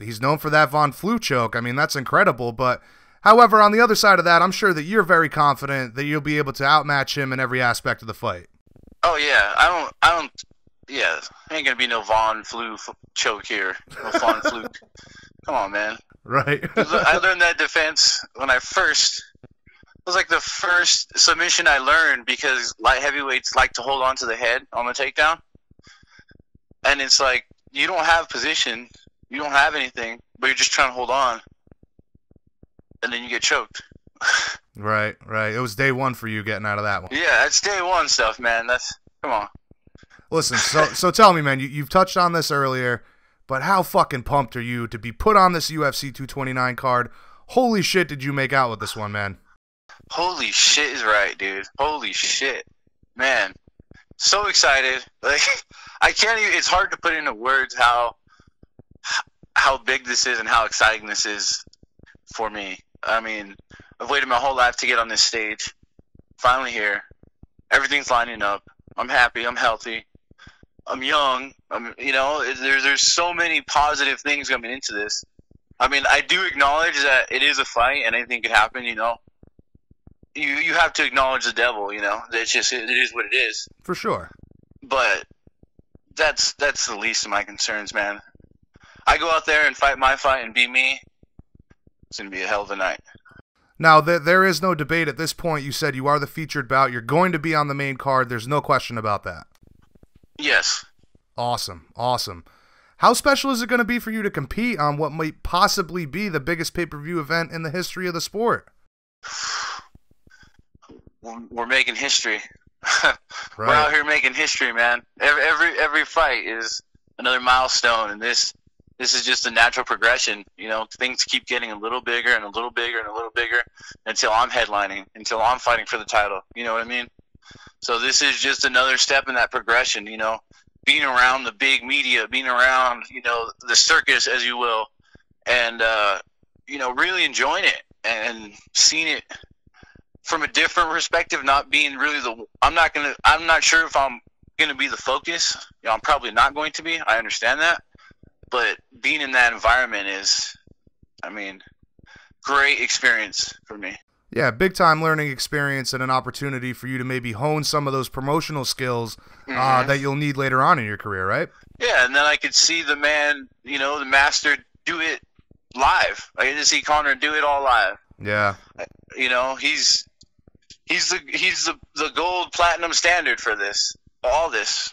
he's known for that Von Flue choke. I mean, that's incredible. But, however, on the other side of that, I'm sure that you're very confident that you'll be able to outmatch him in every aspect of the fight. Oh, yeah. Yeah, ain't going to be no Von Flue choke here. No Von Fluke. Come on, man. Right. I learned that defense when it was like the first submission I learned, because light heavyweights like to hold on to the head on the takedown. And it's like, you don't have position, you don't have anything, but you're just trying to hold on. And then you get choked. Right. It was day one for you getting out of that one. Yeah, that's day one stuff, man. Come on. Listen, so tell me, man, you've touched on this earlier, but how fucking pumped are you to be put on this UFC 229 card? Holy shit, did you make out with this one, man? Holy shit is right, dude. Holy shit. Man. So excited. Like, I can't even, it's hard to put into words how big this is and how exciting this is for me. I mean, I've waited my whole life to get on this stage. Finally here. Everything's lining up. I'm happy. I'm healthy. I'm young. You know, there's so many positive things coming into this. I mean, I do acknowledge that it is a fight and anything could happen, you know. You have to acknowledge the devil, you know. It is what it is. For sure. But that's the least of my concerns, man. I go out there and fight my fight and be me. It's going to be a hell of a night. Now, there is no debate at this point. You said you are the featured bout. You're going to be on the main card. There's no question about that. Yes. Awesome. How special is it going to be for you to compete on what might possibly be the biggest pay-per-view event in the history of the sport? We're making history. Right. We're out here making history, man. Every fight is another milestone, and this is just a natural progression. You know, things keep getting a little bigger and a little bigger and a little bigger until I'm headlining, until I'm fighting for the title. You know what I mean? So this is just another step in that progression, you know, being around the big media, being around, you know, the circus, as you will, and, you know, really enjoying it and seeing it from a different perspective, not being really I'm not sure if I'm going to be the focus. You know, I'm probably not going to be. I understand that. But being in that environment is, I mean, great experience for me. Yeah, big-time learning experience and an opportunity for you to maybe hone some of those promotional skills that you'll need later on in your career, right? Yeah, and then I could see the man, you know, the master do it live. I get to see Conor do it all live. Yeah. You know, he's the gold platinum standard for this, all this.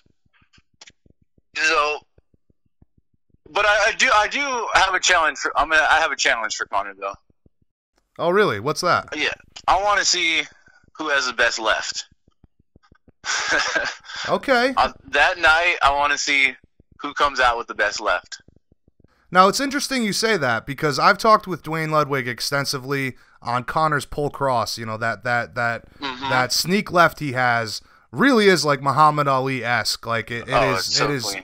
So, but I do have a challenge for. I have a challenge for Conor though. Oh, really? What's that? Yeah, I want to see who has the best left. Okay. That night, I want to see who comes out with the best left. Now, it's interesting you say that because I've talked with Dwayne Ludwig extensively on Conor's pull cross. You know, that sneak left he has really is like Muhammad Ali-esque. Like it is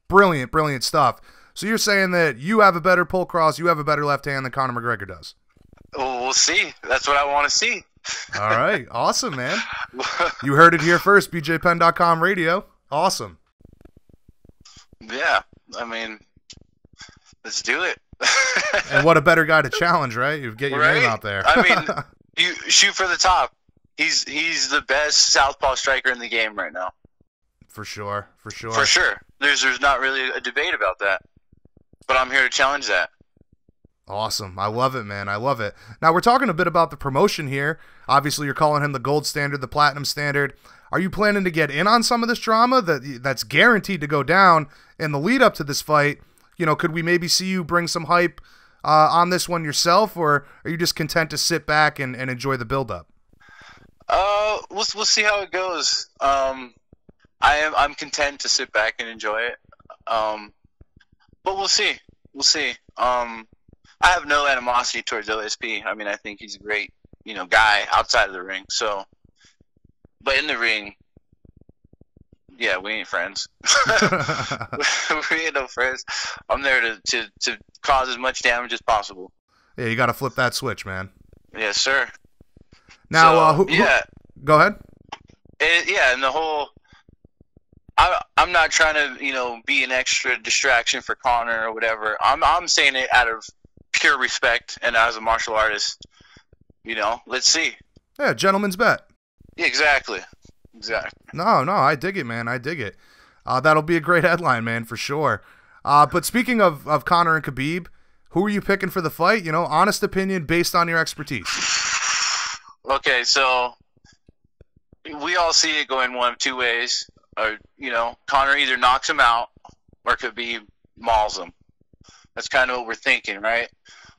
brilliant stuff. So you're saying that you have a better pull cross, you have a better left hand than Conor McGregor does? Well, we'll see. That's what I want to see. All right. Awesome, man. You heard it here first, bjpenn.com radio. Awesome. Yeah. I mean, let's do it. And what a better guy to challenge, right? You get your name out there. I mean, you shoot for the top. He's the best southpaw striker in the game right now. For sure. There's not really a debate about that. But I'm here to challenge that. Awesome. I love it, man. I love it. Now, we're talking a bit about the promotion here. Obviously, you're calling him the gold standard, the platinum standard. Are you planning to get in on some of this drama that's guaranteed to go down in the lead up to this fight? You know, could we maybe see you bring some hype on this one yourself, or are you just content to sit back and enjoy the build-up? We'll see how it goes. I'm content to sit back and enjoy it. But we'll see. I have no animosity towards OSP. I mean, I think he's a great, guy outside of the ring. So, but in the ring, yeah, we ain't friends. We ain't no friends. I'm there to cause as much damage as possible. Yeah, you got to flip that switch, man. Yes, sir. Now, go ahead. And the whole, I'm not trying to, be an extra distraction for Conor or whatever. I'm saying it out of pure respect and as a martial artist. Let's see. Yeah, gentleman's bet. Yeah, exactly. No, I dig it, man. I dig it. That'll be a great headline, man, for sure. But speaking of Conor and Khabib, who are you picking for the fight? Honest opinion based on your expertise. Okay, so we all see it going one of two ways. Or, Conor either knocks him out or Khabib mauls him. That's kind of what we're thinking, right?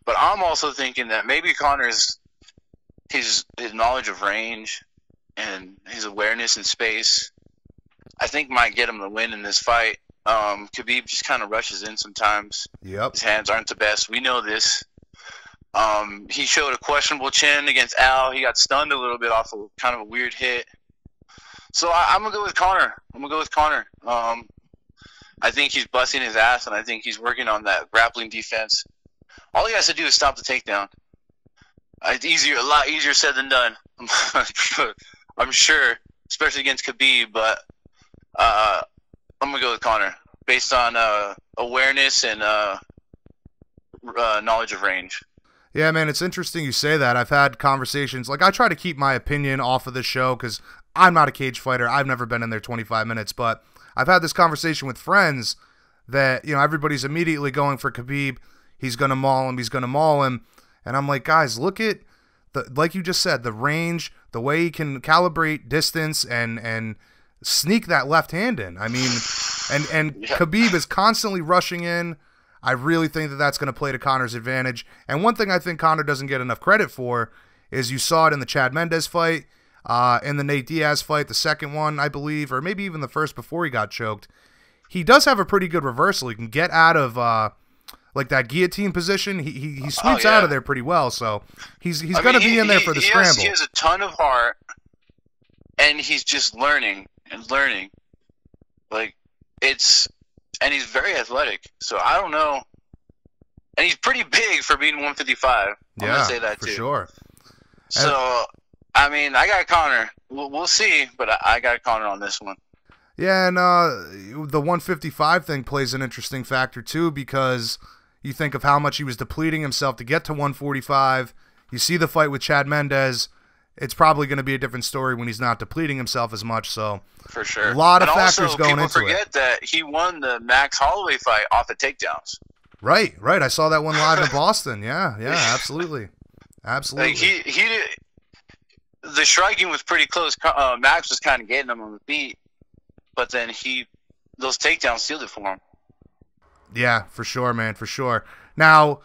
But I'm also thinking that maybe Conor's his knowledge of range and his awareness in space, I think might get him the win in this fight. Khabib just kind of rushes in sometimes. Yep. His hands aren't the best. We know this. He showed a questionable chin against Al. He got stunned a little bit off of kind of a weird hit. So I'm going to go with Conor. I think he's busting his ass, and I think he's working on that grappling defense. All he has to do is stop the takedown. It's a lot easier said than done. I'm sure, especially against Khabib, but I'm going to go with Conor based on awareness and knowledge of range. Yeah, man, it's interesting you say that. I've had conversations. Like, I try to keep my opinion off of this show because I'm not a cage fighter. I've never been in there 25 minutes, but I've had this conversation with friends that, everybody's immediately going for Khabib. He's going to maul him. And I'm like, guys, look at, like you just said, the range, the way he can calibrate distance and sneak that left hand in. I mean, and Khabib is constantly rushing in. I really think that that's going to play to Conor's advantage. And one thing I think Conor doesn't get enough credit for is you saw it in the Chad Mendez fight, in the Nate Diaz fight, the second one, I believe, or maybe even the first before he got choked. He does have a pretty good reversal. He can get out of like that guillotine position. He sweeps out of there pretty well. So he's going to be in there for the scramble. He has a ton of heart, and he's just learning. And he's very athletic. So I don't know. And he's pretty big for being 155. I'm going to say that too. For sure. So, I mean, I got Conor. We'll see, but I got Conor on this one. Yeah, and the 155 thing plays an interesting factor too, because you think of how much he was depleting himself to get to 145. You see the fight with Chad Mendez. It's probably going to be a different story when he's not depleting himself as much. So, for sure, a lot of factors going into it. People forget that he won the Max Holloway fight off of takedowns. Right. I saw that one live in Boston. Yeah, absolutely. Like the striking was pretty close. Max was kind of getting him on the beat, but then those takedowns sealed it for him. Yeah, for sure, man, for sure. Now,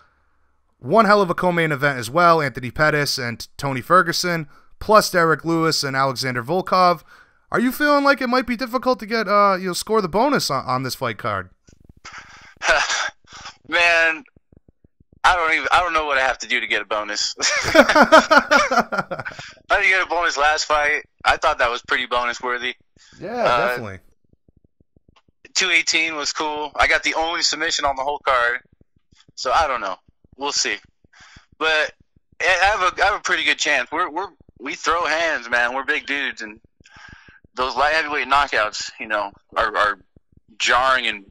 one hell of a co-main event as well. Anthony Pettis and Tony Ferguson, plus Derek Lewis and Alexander Volkov. Are you feeling like it might be difficult to get score the bonus on this fight card? Man, I don't know what I have to do to get a bonus. I didn't get a bonus last fight. I thought that was pretty bonus worthy. Yeah, definitely. 218 was cool. I got the only submission on the whole card, so I don't know. We'll see. But I have a pretty good chance. We throw hands, man. We're big dudes, and those light heavyweight knockouts, you know, are jarring, and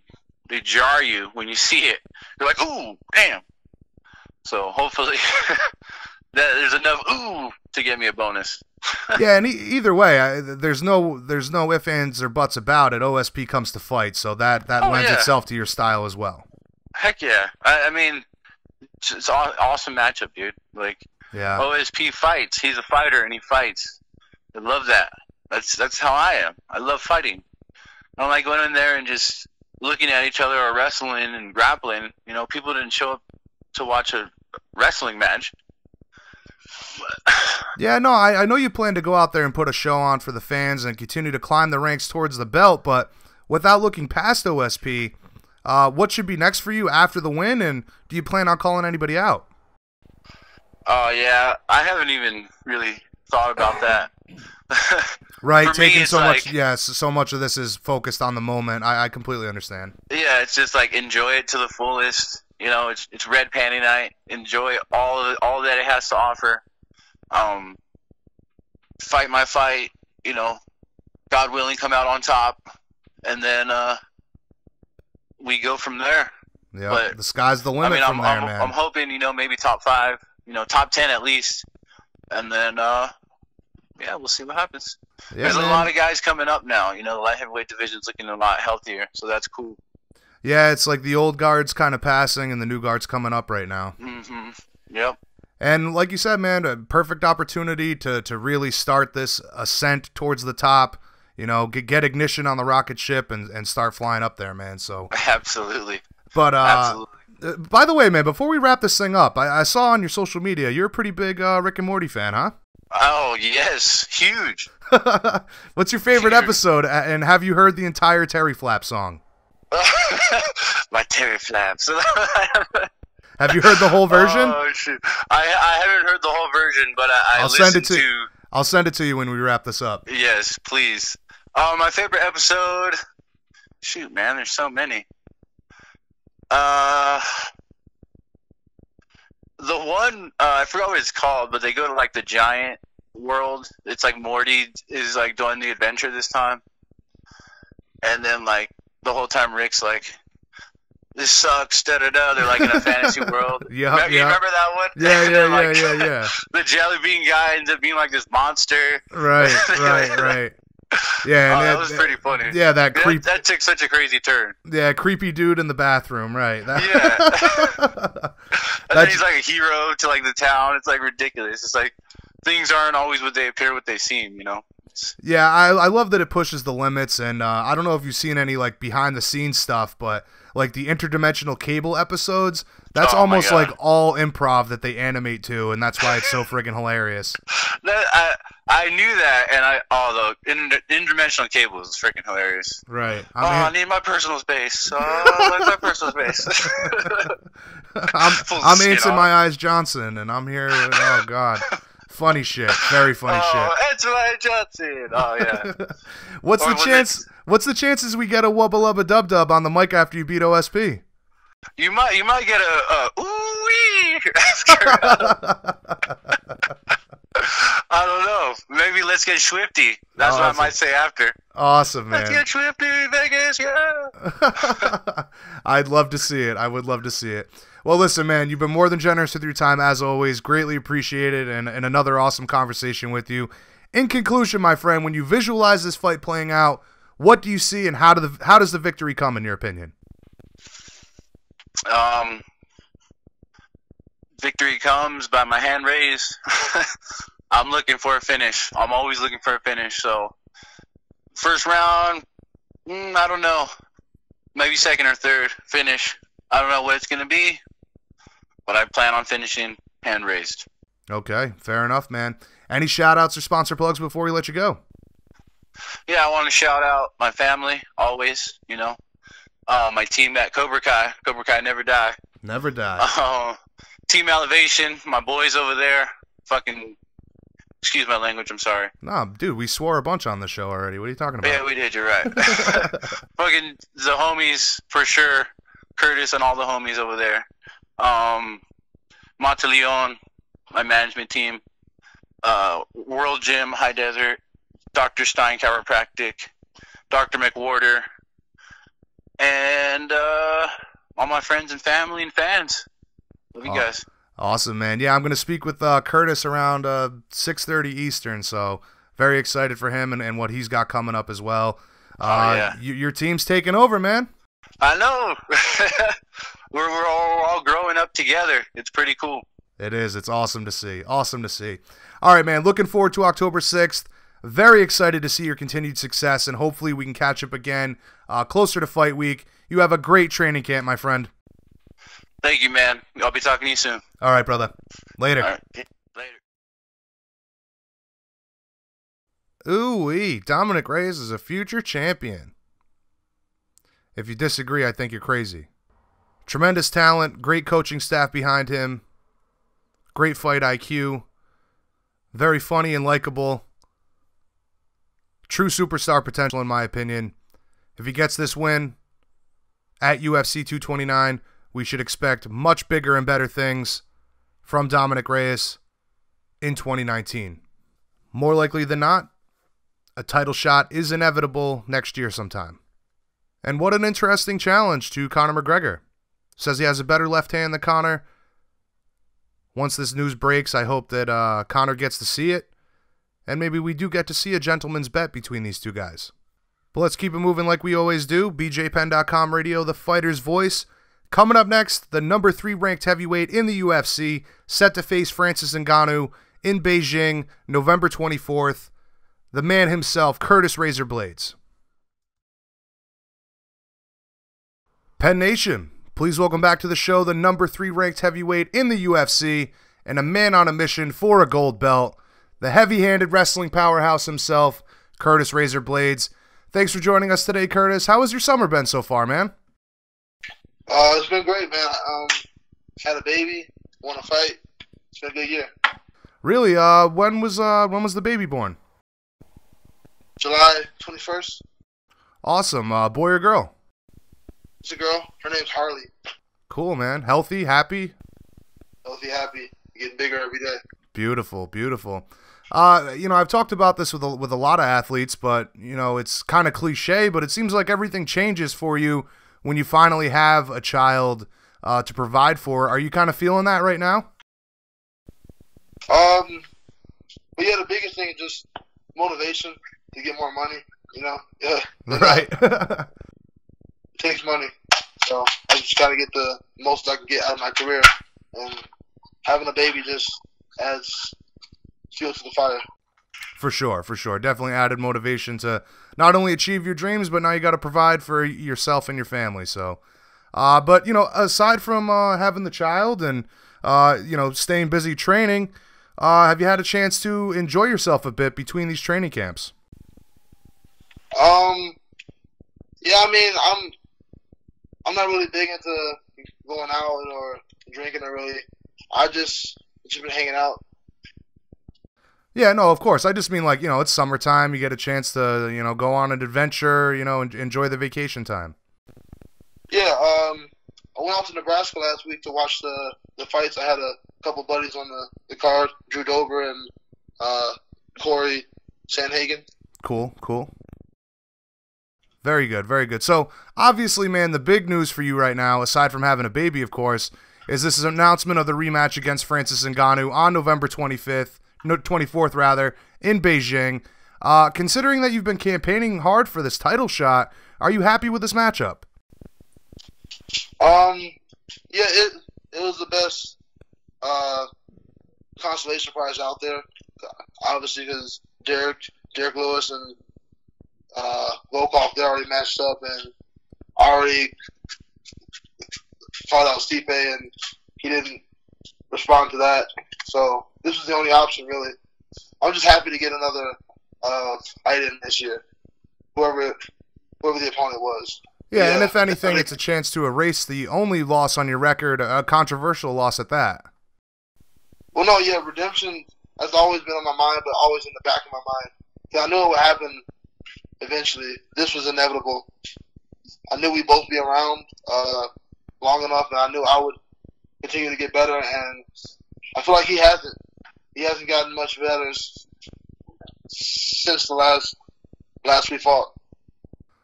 they jar you when you see it. You're like, ooh, damn. So hopefully there's enough ooh to get me a bonus. Yeah, and either way, there's no ifs, ands, or buts about it. OSP comes to fight, so that lends itself to your style as well. Heck yeah. I mean, it's an awesome matchup, dude. Like, yeah. OSP fights. He's a fighter, and he fights. I love that. That's how I am. I love fighting. I don't like going in there and just looking at each other or wrestling and grappling. You know, people didn't show up to watch a wrestling match. Yeah, no, I know you plan to go out there and put a show on for the fans and continue to climb the ranks towards the belt, but without looking past OSP, what should be next for you after the win, and do you plan on calling anybody out? Oh, yeah, I haven't even really thought about that. Right, for taking me, so like, much, yes, so much of this is focused on the moment. I completely understand. Yeah, it's just like enjoy it to the fullest. You know, it's red panty night. Enjoy all that it has to offer. Fight my fight. You know, God willing, come out on top, and then we go from there. Yeah, but the sky's the limit from there, man. I'm hoping, you know, maybe top 5. You know, top 10 at least, and then yeah, we'll see what happens. Yeah, There's man. a lot of guys coming up now. You know, the light heavyweight division's looking a lot healthier, so that's cool. Yeah, it's like the old guard's kind of passing and the new guard's coming up right now. Mm-hmm. Yep. And like you said, man, a perfect opportunity to really start this ascent towards the top. You know, get ignition on the rocket ship and start flying up there, man. So Absolutely. But Absolutely. By the way, man, before we wrap this thing up, I saw on your social media you're a pretty big Rick and Morty fan, huh? Oh, yes. Huge. What's your favorite episode, and have you heard the entire Terry Flap song? My Terry Flaps. Have you heard the whole version? Oh, shoot. I haven't heard the whole version, but I'll send it to I'll send it to you when we wrap this up. Yes, please. My favorite episode. Shoot, man, there's so many. The one I forgot what it's called, but they go to like the giant world. It's like Morty is like doing the adventure this time, and then like the whole time Rick's like, "This sucks." Da da da. They're like in a fantasy world. Yeah, You remember that one? Yeah, Like, yeah. The jelly bean guy ends up being like this monster. Right. Yeah, and that was pretty funny. Yeah, that that took such a crazy turn. Yeah, creepy dude in the bathroom, right? Yeah. And then he's like a hero to like the town. It's like ridiculous. It's like things aren't always what they appear, what they seem, you know? Yeah, I love that it pushes the limits, and I don't know if you've seen any like behind the scenes stuff, but like the interdimensional cable episodes, that's almost like all improv that they animate to, and that's why it's so friggin' hilarious. I knew that, and the interdimensional cable is freaking hilarious. Right. I need my personal space. Like my personal space. I'm Anson My Eyes Johnson, and I'm here with, oh god, funny shit, very funny shit. Anson My Eyes Johnson. Oh yeah. What's the chances we get a wubba lubba dub dub on the mic after you beat OSP? You might get a ooh wee. I don't know. Maybe let's get Swifty. That's what I might say after. Awesome, man. Let's get Swifty, Vegas, yeah. I'd love to see it. I would love to see it. Well, listen, man, you've been more than generous with your time, as always. Greatly appreciated, and another awesome conversation with you. In conclusion, my friend, when you visualize this fight playing out, what do you see, and how does the victory come, in your opinion? Victory comes by my hand raised. I'm looking for a finish. I'm always looking for a finish. So, first round, I don't know. Maybe second or third finish. I don't know what it's going to be, but I plan on finishing hand raised. Okay, fair enough, man. Any shout-outs or sponsor plugs before we let you go? Yeah, I want to shout out my family, always, you know. My team at Cobra Kai Never Die. Never die. Team Elevation, my boys over there. Fucking, excuse my language, I'm sorry. Nah, dude, we swore a bunch on the show already. What are you talking about? Yeah, we did, you're right. Fucking the homies, for sure. Curtis and all the homies over there. Monteleon, my management team. World Gym, High Desert. Dr. Stein Chiropractic. Dr. McWhorter. And all my friends and family and fans. Love you guys. Awesome, man. Yeah, I'm going to speak with Curtis around 6:30 Eastern, so very excited for him and what he's got coming up as well. Yeah. Your team's taking over, man. I know. we're all growing up together. It's pretty cool. It is. It's awesome to see. Awesome to see. All right, man. Looking forward to October 6th. Very excited to see your continued success, and hopefully we can catch up again closer to fight week. You have a great training camp, my friend. Thank you, man. I'll be talking to you soon. All right, brother. Later. All right. Later. Ooh-wee. Dominick Reyes is a future champion. If you disagree, I think you're crazy. Tremendous talent, great coaching staff behind him, great fight IQ, very funny and likable. True superstar potential, in my opinion. If he gets this win at UFC 229, we should expect much bigger and better things from Dominick Reyes in 2019. More likely than not, a title shot is inevitable next year sometime. And what an interesting challenge to Conor McGregor. Says he has a better left hand than Conor. Once this news breaks, I hope that Conor gets to see it. And maybe we do get to see a gentleman's bet between these two guys. But let's keep it moving like we always do. BJPenn.com radio, the fighter's voice. Coming up next, the number 3 ranked heavyweight in the UFC, set to face Francis Ngannou in Beijing, November 24th. The man himself, Curtis Razor Blaydes. Penn Nation, please welcome back to the show the number 3 ranked heavyweight in the UFC and a man on a mission for a gold belt, the heavy-handed wrestling powerhouse himself, Curtis Razor Blaydes. Thanks for joining us today, Curtis. How has your summer been so far, man? It's been great, man. Had a baby, won a fight. It's been a good year. Really? When was the baby born? July 21st. Awesome. Boy or girl? It's a girl. Her name's Harley. Cool, man. Healthy, happy? Healthy, happy. Getting bigger every day. Beautiful, beautiful. I've talked about this with a lot of athletes, but, it's kind of cliche, but it seems like everything changes for you when you finally have a child to provide for. Are you kind of feeling that right now? But yeah, the biggest thing is just motivation to get more money, Yeah. Right. It takes money. So I just got to get the most I can get out of my career. And having a baby just adds fuel to the fire. For sure, for sure. Definitely added motivation to not only achieve your dreams, but now you got to provide for yourself and your family. So, but, aside from having the child and, staying busy training, have you had a chance to enjoy yourself a bit between these training camps? Yeah, I mean, I'm not really big into going out or drinking or really. I've just been hanging out. Yeah, no, of course. I just mean it's summertime. You get a chance to, go on an adventure, and enjoy the vacation time. Yeah, I went out to Nebraska last week to watch the fights. I had a couple buddies on the card, Drew Dober and Corey Sanhagen. Cool. Very good, very good. So, obviously, man, the big news for you right now, aside from having a baby, of course, is this announcement of the rematch against Francis Ngannou on November 24th rather, in Beijing. Considering that you've been campaigning hard for this title shot, are you happy with this matchup? Yeah, it was the best consolation prize out there. Obviously, because Derek Lewis and Volkov, they already matched up and already fought out Stipe, and he didn't respond to that. So this was the only option, really. I'm just happy to get another fight in this year, whoever the opponent was. Yeah, and if anything, it's a chance to erase the only loss on your record, a controversial loss at that. Well, no, yeah, redemption has always been on my mind, but always in the back of my mind. Yeah, I knew it would happen eventually. This was inevitable. I knew we'd both be around long enough, and I knew I would continue to get better, and I feel like he hasn't. He hasn't gotten much better since the last we fought.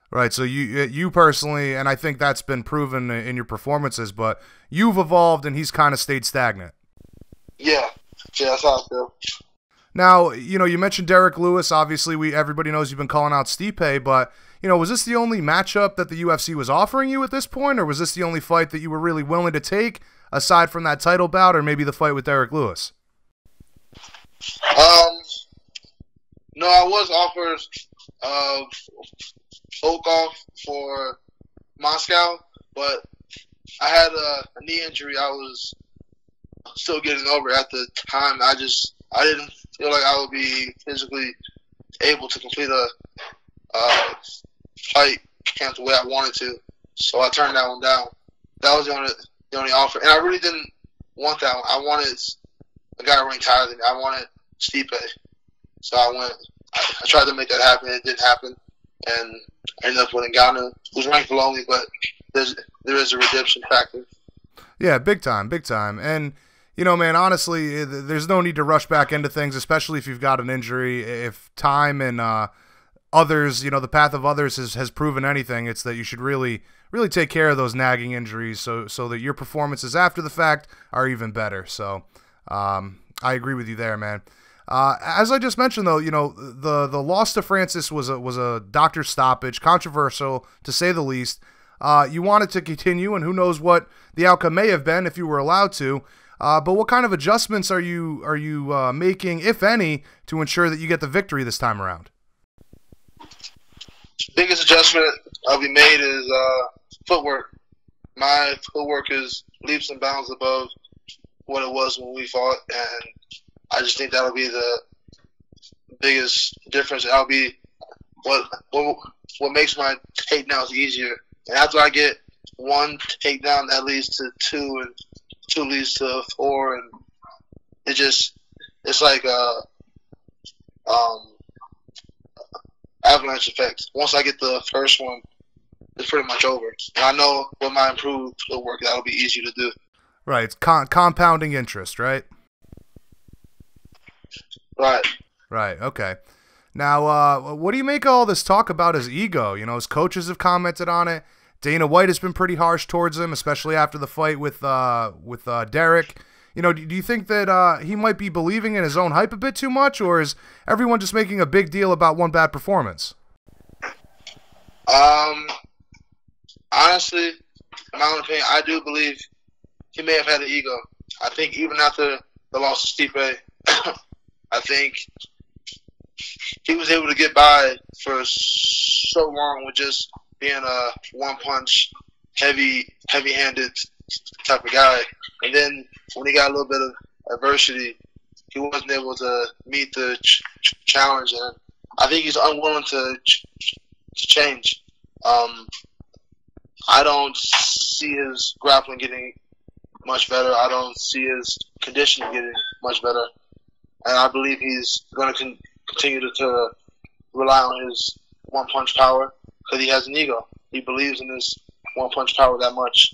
Right, so you personally, and I think that's been proven in your performances, but you've evolved and he's kind of stayed stagnant. Yeah, that's how I feel. Now, you mentioned Derek Lewis. Obviously, everybody knows you've been calling out Stipe, but, was this the only matchup that the UFC was offering you at this point, or was this the only fight that you were really willing to take, aside from that title bout, or maybe the fight with Derek Lewis? No, I was offered Volkov for Moscow, but I had a knee injury I was still getting over at the time. I didn't feel like I would be physically able to complete a fight camp the way I wanted to, so I turned that one down. That was the only offer, and I really didn't want that one. I wanted a guy ranked higher than me. I wanted Stipe, so I tried to make that happen. It didn't happen, and I ended up winning Ngannou, who's ranked below me, but there is a redemption factor. Yeah, big time. And, man, honestly, there's no need to rush back into things, especially if you've got an injury. If time and others, the path of others has proven anything, it's that you should really take care of those nagging injuries so that your performances after the fact are even better. So I agree with you there, man. As I just mentioned, though, the loss to Francis was a doctor stoppage, controversial to say the least. You wanted to continue, and who knows what the outcome may have been if you were allowed to. But what kind of adjustments are you making, if any, to ensure that you get the victory this time around? Biggest adjustment I'll be made is footwork. My footwork is leaps and bounds above what it was when we fought, and I just think that'll be the biggest difference. That'll be what makes my takedowns easier. And after I get one takedown, that leads to two, and two leads to four, and it's like avalanche effect. Once I get the first one, it's pretty much over. And I know with my improved footwork, that'll be easy to do. Right, it's compounding interest, right? Right, okay. Now, what do you make of all this talk about his ego? His coaches have commented on it. Dana White has been pretty harsh towards him, especially after the fight with Derek. Do you think that he might be believing in his own hype a bit too much, or is everyone just making a big deal about one bad performance? Honestly, in my own opinion, I do believe he may have had an ego. I think even after the loss to Stipe, I think he was able to get by for so long with just being a one-punch, heavy-handed type of guy. And then when he got a little bit of adversity, he wasn't able to meet the challenge. And I think he's unwilling to change. I don't see his grappling getting much better. I don't see his conditioning getting much better. And I believe he's going to continue to rely on his one-punch power because he has an ego. He believes in his one-punch power that much.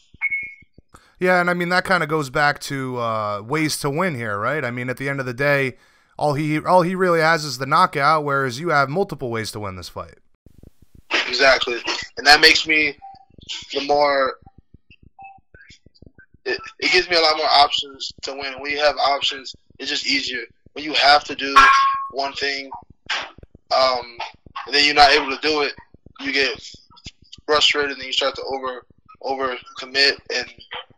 Yeah, and I mean, that kind of goes back to ways to win here, right? I mean, at the end of the day, all he really has is the knockout, whereas you have multiple ways to win this fight. Exactly. And that makes me the more – it gives me a lot more options to win. When you have options, it's just easier. When you have to do one thing and then you're not able to do it, you get frustrated and you start to over commit, and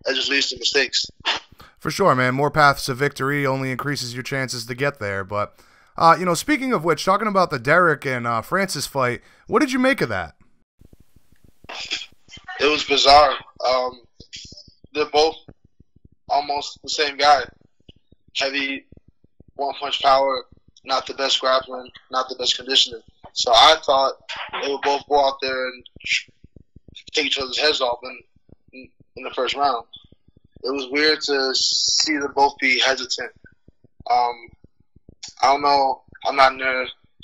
that just leads to mistakes. For sure, man. More paths to victory only increases your chances to get there. But, speaking of which, talking about the Derek and Francis fight, what did you make of that? It was bizarre. They're both almost the same guy. Heavy, one-punch power, not the best grappling, not the best conditioning. So I thought they would both go out there and take each other's heads off in the first round. It was weird to see them both be hesitant. I don't know. I'm not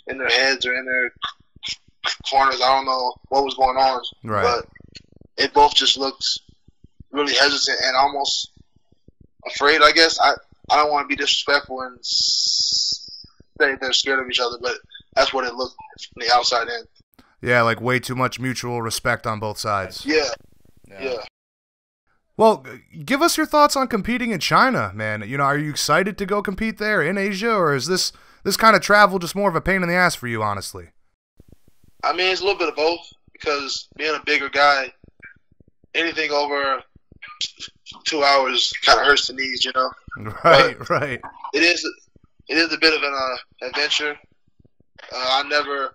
in their heads or in their corners. I don't know what was going on. Right. But it both just looked really hesitant and almost afraid, I guess. I don't want to be disrespectful and say they're scared of each other, but that's what it looked from the outside in. Yeah, like way too much mutual respect on both sides. Yeah. Well, give us your thoughts on competing in China, man. You know, are you excited to go compete there in Asia, or is this kind of travel just more of a pain in the ass for you, honestly? I mean, it's a little bit of both, because being a bigger guy, anything over 2 hours kind of hurts the knees, you know? Right. It is a bit of an adventure. I never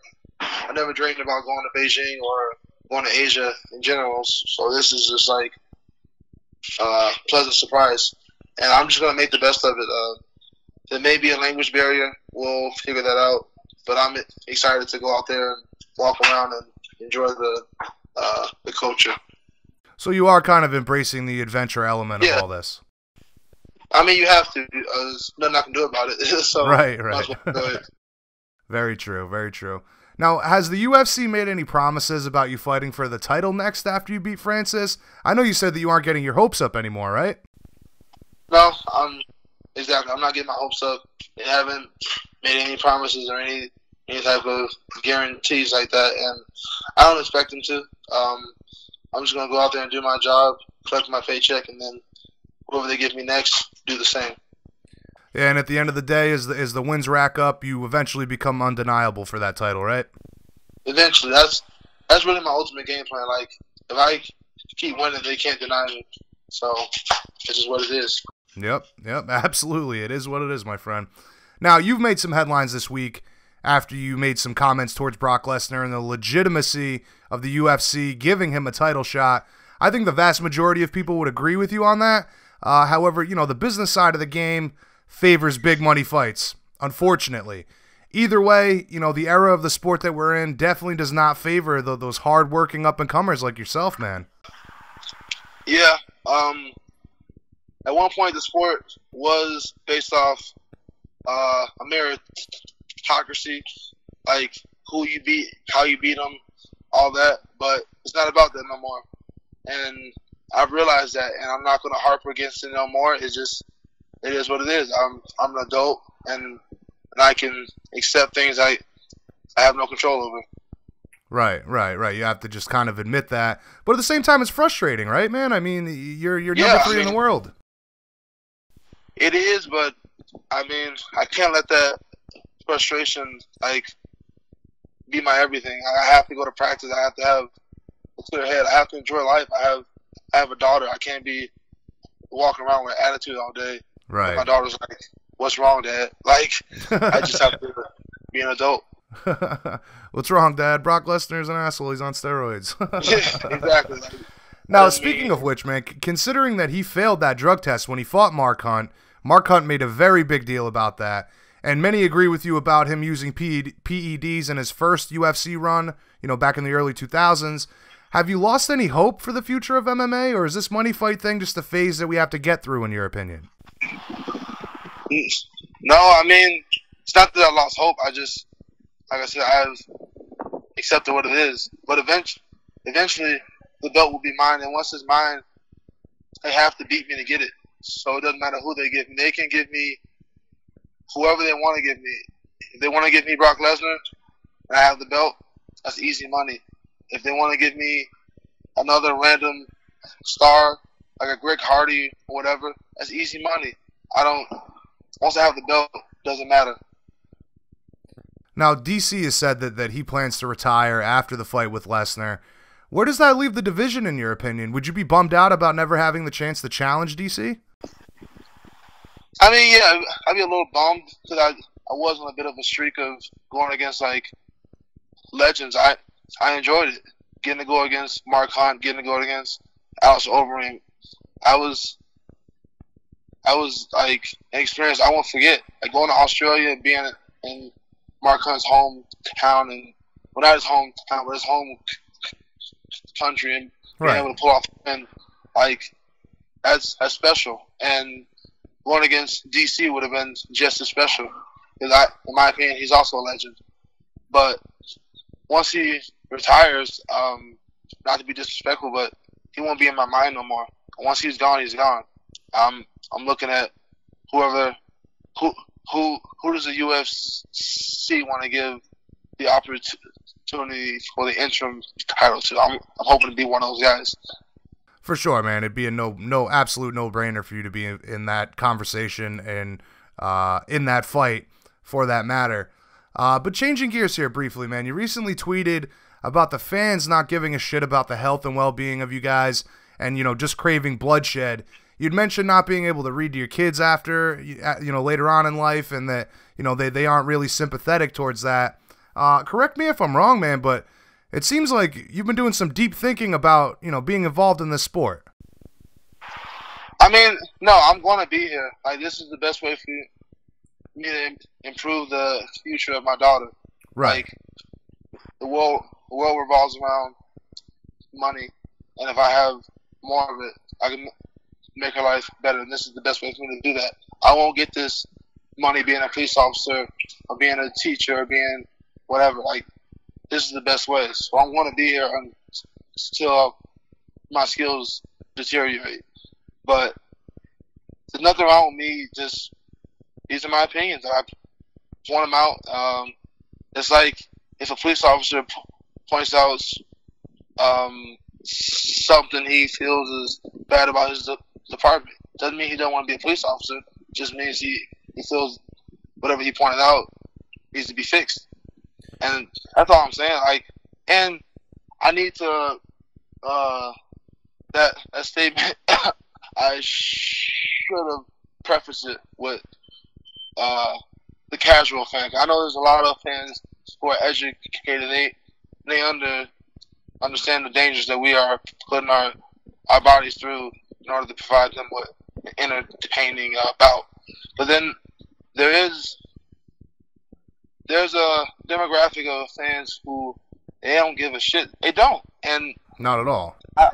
dreamed about going to Beijing or going to Asia in general, so this is just like a pleasant surprise. And I'm just going to make the best of it. There may be a language barrier. We'll figure that out. But I'm excited to go out there and walk around and enjoy the culture. So you are kind of embracing the adventure element of all this. I mean, you have to. There's nothing I can do about it. So right. Well. Very true. Now, has the UFC made any promises about you fighting for the title next after you beat Francis? I know you said that you aren't getting your hopes up anymore, right? No, exactly. I'm not getting my hopes up. They haven't made any promises or any type of guarantees like that, and I don't expect them to. I'm just going to go out there and do my job, collect my paycheck, and then whoever they give me next, do the same. Yeah, and at the end of the day, as the wins rack up, you eventually become undeniable for that title, right? Eventually. That's really my ultimate game plan. Like, if I keep winning, they can't deny me. So, this is what it is. Yep, absolutely. It is what it is, my friend. Now, you've made some headlines this week after you made some comments towards Brock Lesnar and the legitimacy of the UFC giving him a title shot. I think the vast majority of people would agree with you on that. However, you know, the business side of the game favors big money fights, unfortunately. Either way, you know, the era of the sport that we're in definitely does not favor those hard-working up-and-comers like yourself, man. Yeah. At one point, the sport was based off a meritocracy, like who you beat, how you beat them, all that. But it's not about that no more. And I've realized that, and I'm not going to harp against it no more. It's just, it is what it is. I'm an adult, and I can accept things I have no control over. Right. You have to just kind of admit that. But at the same time, it's frustrating, right, man? I mean, you're number 3 in the world. It is, but, I mean, I can't let that frustration, like, be my everything. I have to go to practice. I have to have a clear head. I have to enjoy life. I have a daughter. I can't be walking around with attitude all day. Right. My daughter's like, "What's wrong, Dad?" Like, I just have to be an adult. What's wrong, Dad? Brock Lesnar's an asshole. He's on steroids. Exactly. Now, speaking of which, man, considering that he failed that drug test when he fought Mark Hunt made a very big deal about that, and many agree with you about him using PEDs in his first UFC run, you know, back in the early 2000s. Have you lost any hope for the future of MMA, or is this money fight thing just a phase that we have to get through, in your opinion? No, I mean, it's not that I lost hope. I just, like I said, I've accepted what it is. But eventually, the belt will be mine, and once it's mine, they have to beat me to get it. So it doesn't matter who they give me. They can give me whoever they want to give me. If they want to give me Brock Lesnar and I have the belt, that's easy money. If they want to give me another random star, like a Greg Hardy or whatever, that's easy money. Once I have the belt, it doesn't matter. Now, DC has said that he plans to retire after the fight with Lesnar. Where does that leave the division, in your opinion? Would you be bummed out about never having the chance to challenge DC? I mean, yeah, I'd be a little bummed because I was on a bit of a streak of going against, like, legends. I enjoyed it. Getting to go against Mark Hunt, getting to go against Alex Overeem. I was like an experience I won't forget. Like going to Australia and being in Mark Hunt's hometown, and well, not his hometown, but his home country and being able to pull off a win, like that's special. And going against DC would have been just as special. Because in my opinion, he's also a legend. But once he retires, not to be disrespectful, but he won't be in my mind no more. Once he's gone, he's gone. I'm looking at who does the UFC want to give the opportunity for the interim title to? I'm hoping to be one of those guys. For sure, man. It'd be a absolute no-brainer for you to be in that conversation and in that fight, for that matter. But changing gears here briefly, man. You recently tweeted about the fans not giving a shit about the health and well-being of you guys and, just craving bloodshed. You'd mentioned not being able to read to your kids after, later on in life, and that, they aren't really sympathetic towards that. Correct me if I'm wrong, man, but it seems like you've been doing some deep thinking about, being involved in this sport. I mean, no, I'm going to be here. Like, this is the best way for me to improve the future of my daughter. Right. Like, the world revolves around money, and if I have more of it, I can make her life better, and this is the best way for me to do that. I won't get this money being a police officer or being a teacher or being whatever. Like, this is the best way. So I'm going to be here until my skills deteriorate. But there's nothing wrong with me. Just, these are my opinions. I point them out. It's like if a police officer points out something he feels is bad about his department, doesn't mean he don't want to be a police officer. It just means he feels whatever he pointed out needs to be fixed. And that's all I'm saying. Like, and I need to that statement. I should have prefaced it with the casual fan. I know there's a lot of fans who are educated. They understand the dangers that we are putting our bodies through in order to provide them with an entertaining bout. But then there's a demographic of fans who they don't give a shit. They don't, and not at all. I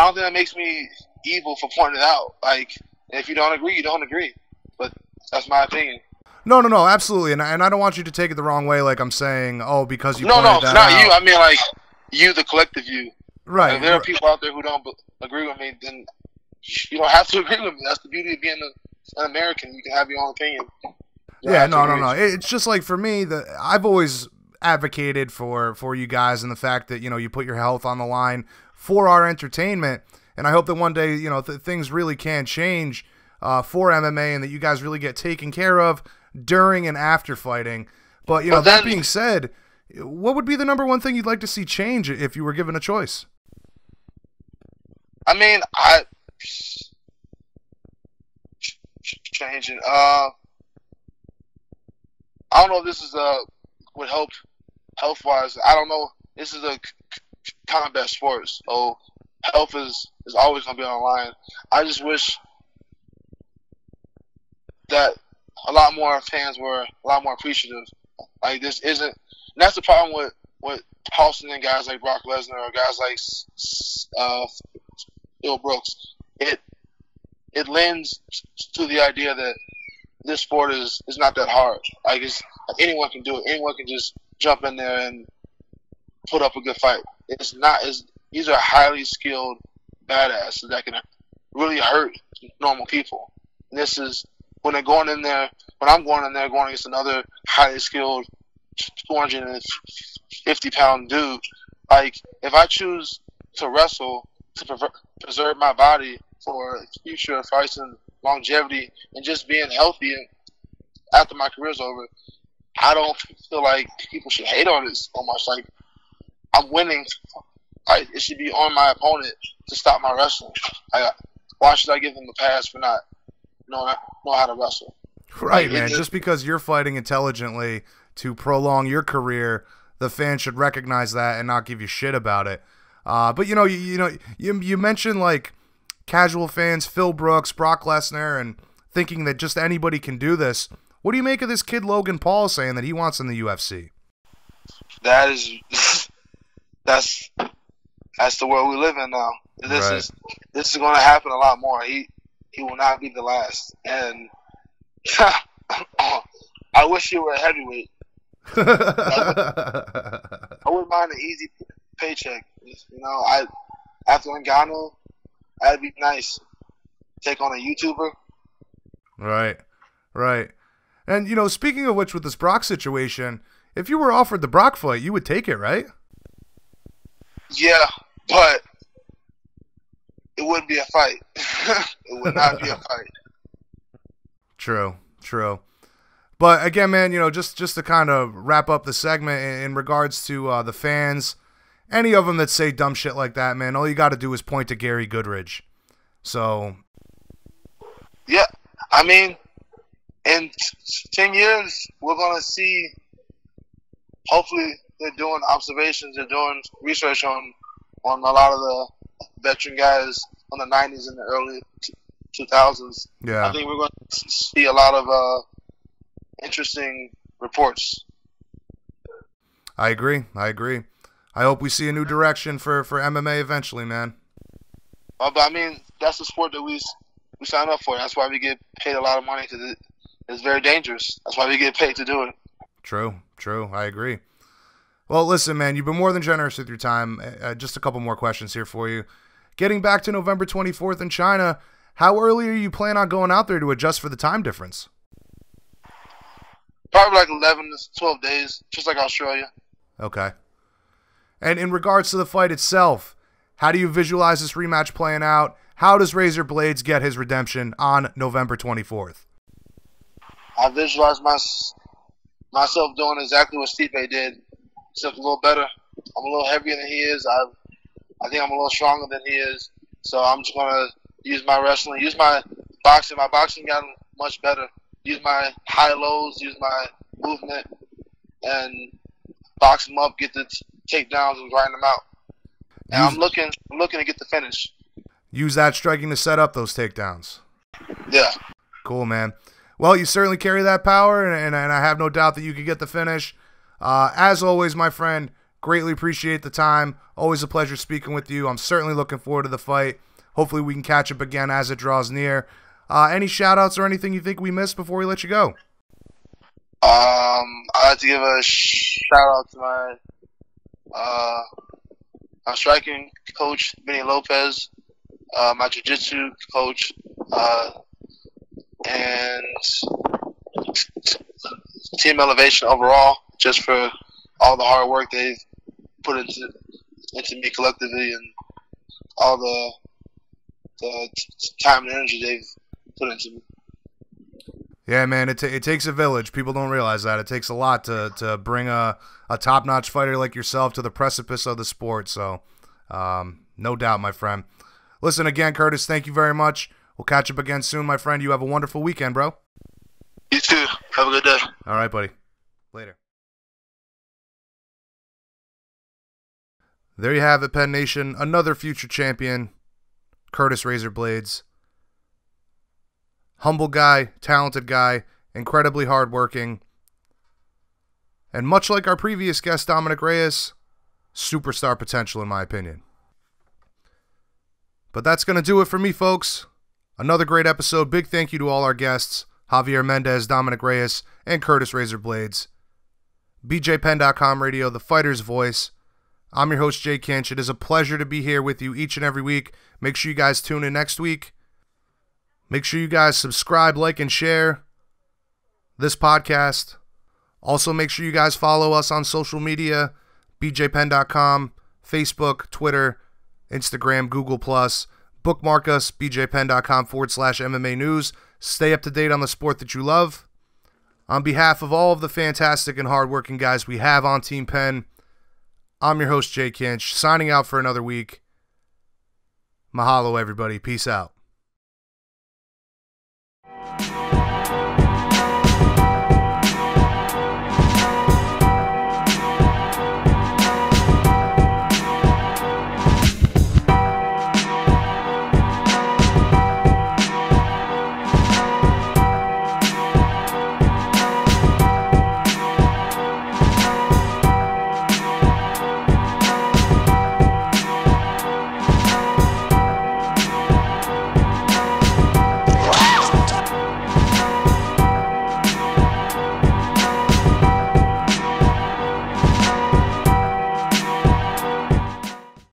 don't think that makes me evil for pointing it out. Like, if you don't agree, you don't agree. But that's my opinion. No, absolutely, and I don't want you to take it the wrong way. Like I'm saying, because you no, pointed it's that not out. you. I mean, like you, the collective you. Right. If there are people out there who don't agree with me, then you don't have to agree with me. That's the beauty of being an American. You can have your own opinion. Yeah, no. It's just like for me, I've always advocated for you guys and the fact that you put your health on the line for our entertainment, and I hope that one day things really can change for MMA and that you guys really get taken care of during and after fighting. But that being said, what would be the number one thing you'd like to see change if you were given a choice? I mean, changing. I don't know if this is would help health-wise. I don't know. This is a combat sport, so health is always going to be on the line. I just wish that a lot more fans were a lot more appreciative. Like, this isn't. And that's the problem with tossing in guys like Brock Lesnar or guys like Bill Brooks. It lends to the idea that this sport is not that hard. Like, anyone can do it. Anyone can just jump in there and put up a good fight. It's not. These are highly skilled badasses that can really hurt normal people. And this is when they're going in there. When I'm going in there, going against another highly skilled 250-pound dude. Like, if I choose to wrestle to preserve my body for future fights and longevity and just being healthy after my career's over, I don't feel like people should hate on this so much. Like, I'm winning. It should be on my opponent to stop my wrestling. Why should I give them a pass for not know how to wrestle? Right, man. Just because you're fighting intelligently to prolong your career, the fans should recognize that and not give you shit about it. But you mentioned like casual fans, Phil Brooks, Brock Lesnar, and thinking that just anybody can do this. What do you make of this kid Logan Paul saying that he wants in the UFC? That's that's the world we live in now. This Right. is going to happen a lot more. He will not be the last. And I wish he were a heavyweight. I wouldn't mind an easy paycheck. After Ngannou, that'd be nice. Take on a YouTuber. Right. And, speaking of which, with this Brock situation, if you were offered the Brock fight, you would take it, right? Yeah, but it wouldn't be a fight. It would not be a fight. True. But again, man, just to kind of wrap up the segment in regards to the fans, any of them that say dumb shit like that, man, all you got to do is point to Gary Goodridge. So, yeah, I mean, in 10 years, we're going to see, hopefully they're doing observations, they're doing research on a lot of the veteran guys on the 90s and the early 2000s. yeah. I think we're going to see a lot of interesting reports. I agree. I hope we see a new direction for MMA eventually, man. But I mean, that's the sport that we sign up for. That's why we get paid a lot of money, because it's very dangerous. That's why we get paid to do it. True. I agree. Well, listen, man, you've been more than generous with your time. Just a couple more questions here for you. Getting back to November 24th in China, how early are you planning on going out there to adjust for the time difference? Probably like 11 to 12 days, just like Australia. Okay. And in regards to the fight itself, how do you visualize this rematch playing out? How does Razor Blaydes get his redemption on November 24th? I visualize myself doing exactly what Stipe did, except a little better. I'm a little heavier than he is. I think I'm a little stronger than he is. So I'm just going to use my wrestling, use my boxing. My boxing got much better. Use my high-lows, use my movement, and box him up, get the takedowns, and grind them out. And I'm looking to get the finish. Use that striking to set up those takedowns. Yeah. Cool, man. Well, you certainly carry that power, and I have no doubt that you could get the finish. As always, my friend, greatly appreciate the time. Always a pleasure speaking with you. I'm certainly looking forward to the fight. Hopefully we can catch up again as it draws near. Any shout-outs or anything you think we missed before we let you go? I'd like to give a shout-out to my striking coach, Vinny Lopez, my jiu-jitsu coach, and Team Elevation overall, just for all the hard work they've put into me collectively, and all the time and energy they've put into me. Yeah, man, it takes a village. People don't realize that. It takes a lot to bring a top-notch fighter like yourself to the precipice of the sport. So, no doubt, my friend. Listen, again, Curtis, thank you very much. We'll catch up again soon, my friend. You have a wonderful weekend, bro. You too. Have a good day. All right, buddy. Later. There you have it, Penn Nation. Another future champion, Curtis Razor Blaydes. Humble guy, talented guy, incredibly hardworking. And much like our previous guest, Dominick Reyes, superstar potential in my opinion. But that's going to do it for me, folks. Another great episode. Big thank you to all our guests, Javier Mendez, Dominick Reyes, and Curtis Razor Blaydes. BJPenn.com radio, the fighter's voice. I'm your host, Jay Kinch. It is a pleasure to be here with you each and every week. Make sure you guys tune in next week. Make sure you guys subscribe, like, and share this podcast. Also, make sure you guys follow us on social media, bjpenn.com, Facebook, Twitter, Instagram, Google+. Bookmark us, bjpenn.com/MMA news. Stay up to date on the sport that you love. On behalf of all of the fantastic and hardworking guys we have on Team Penn, I'm your host, Jay Kinch, signing out for another week. Mahalo, everybody. Peace out.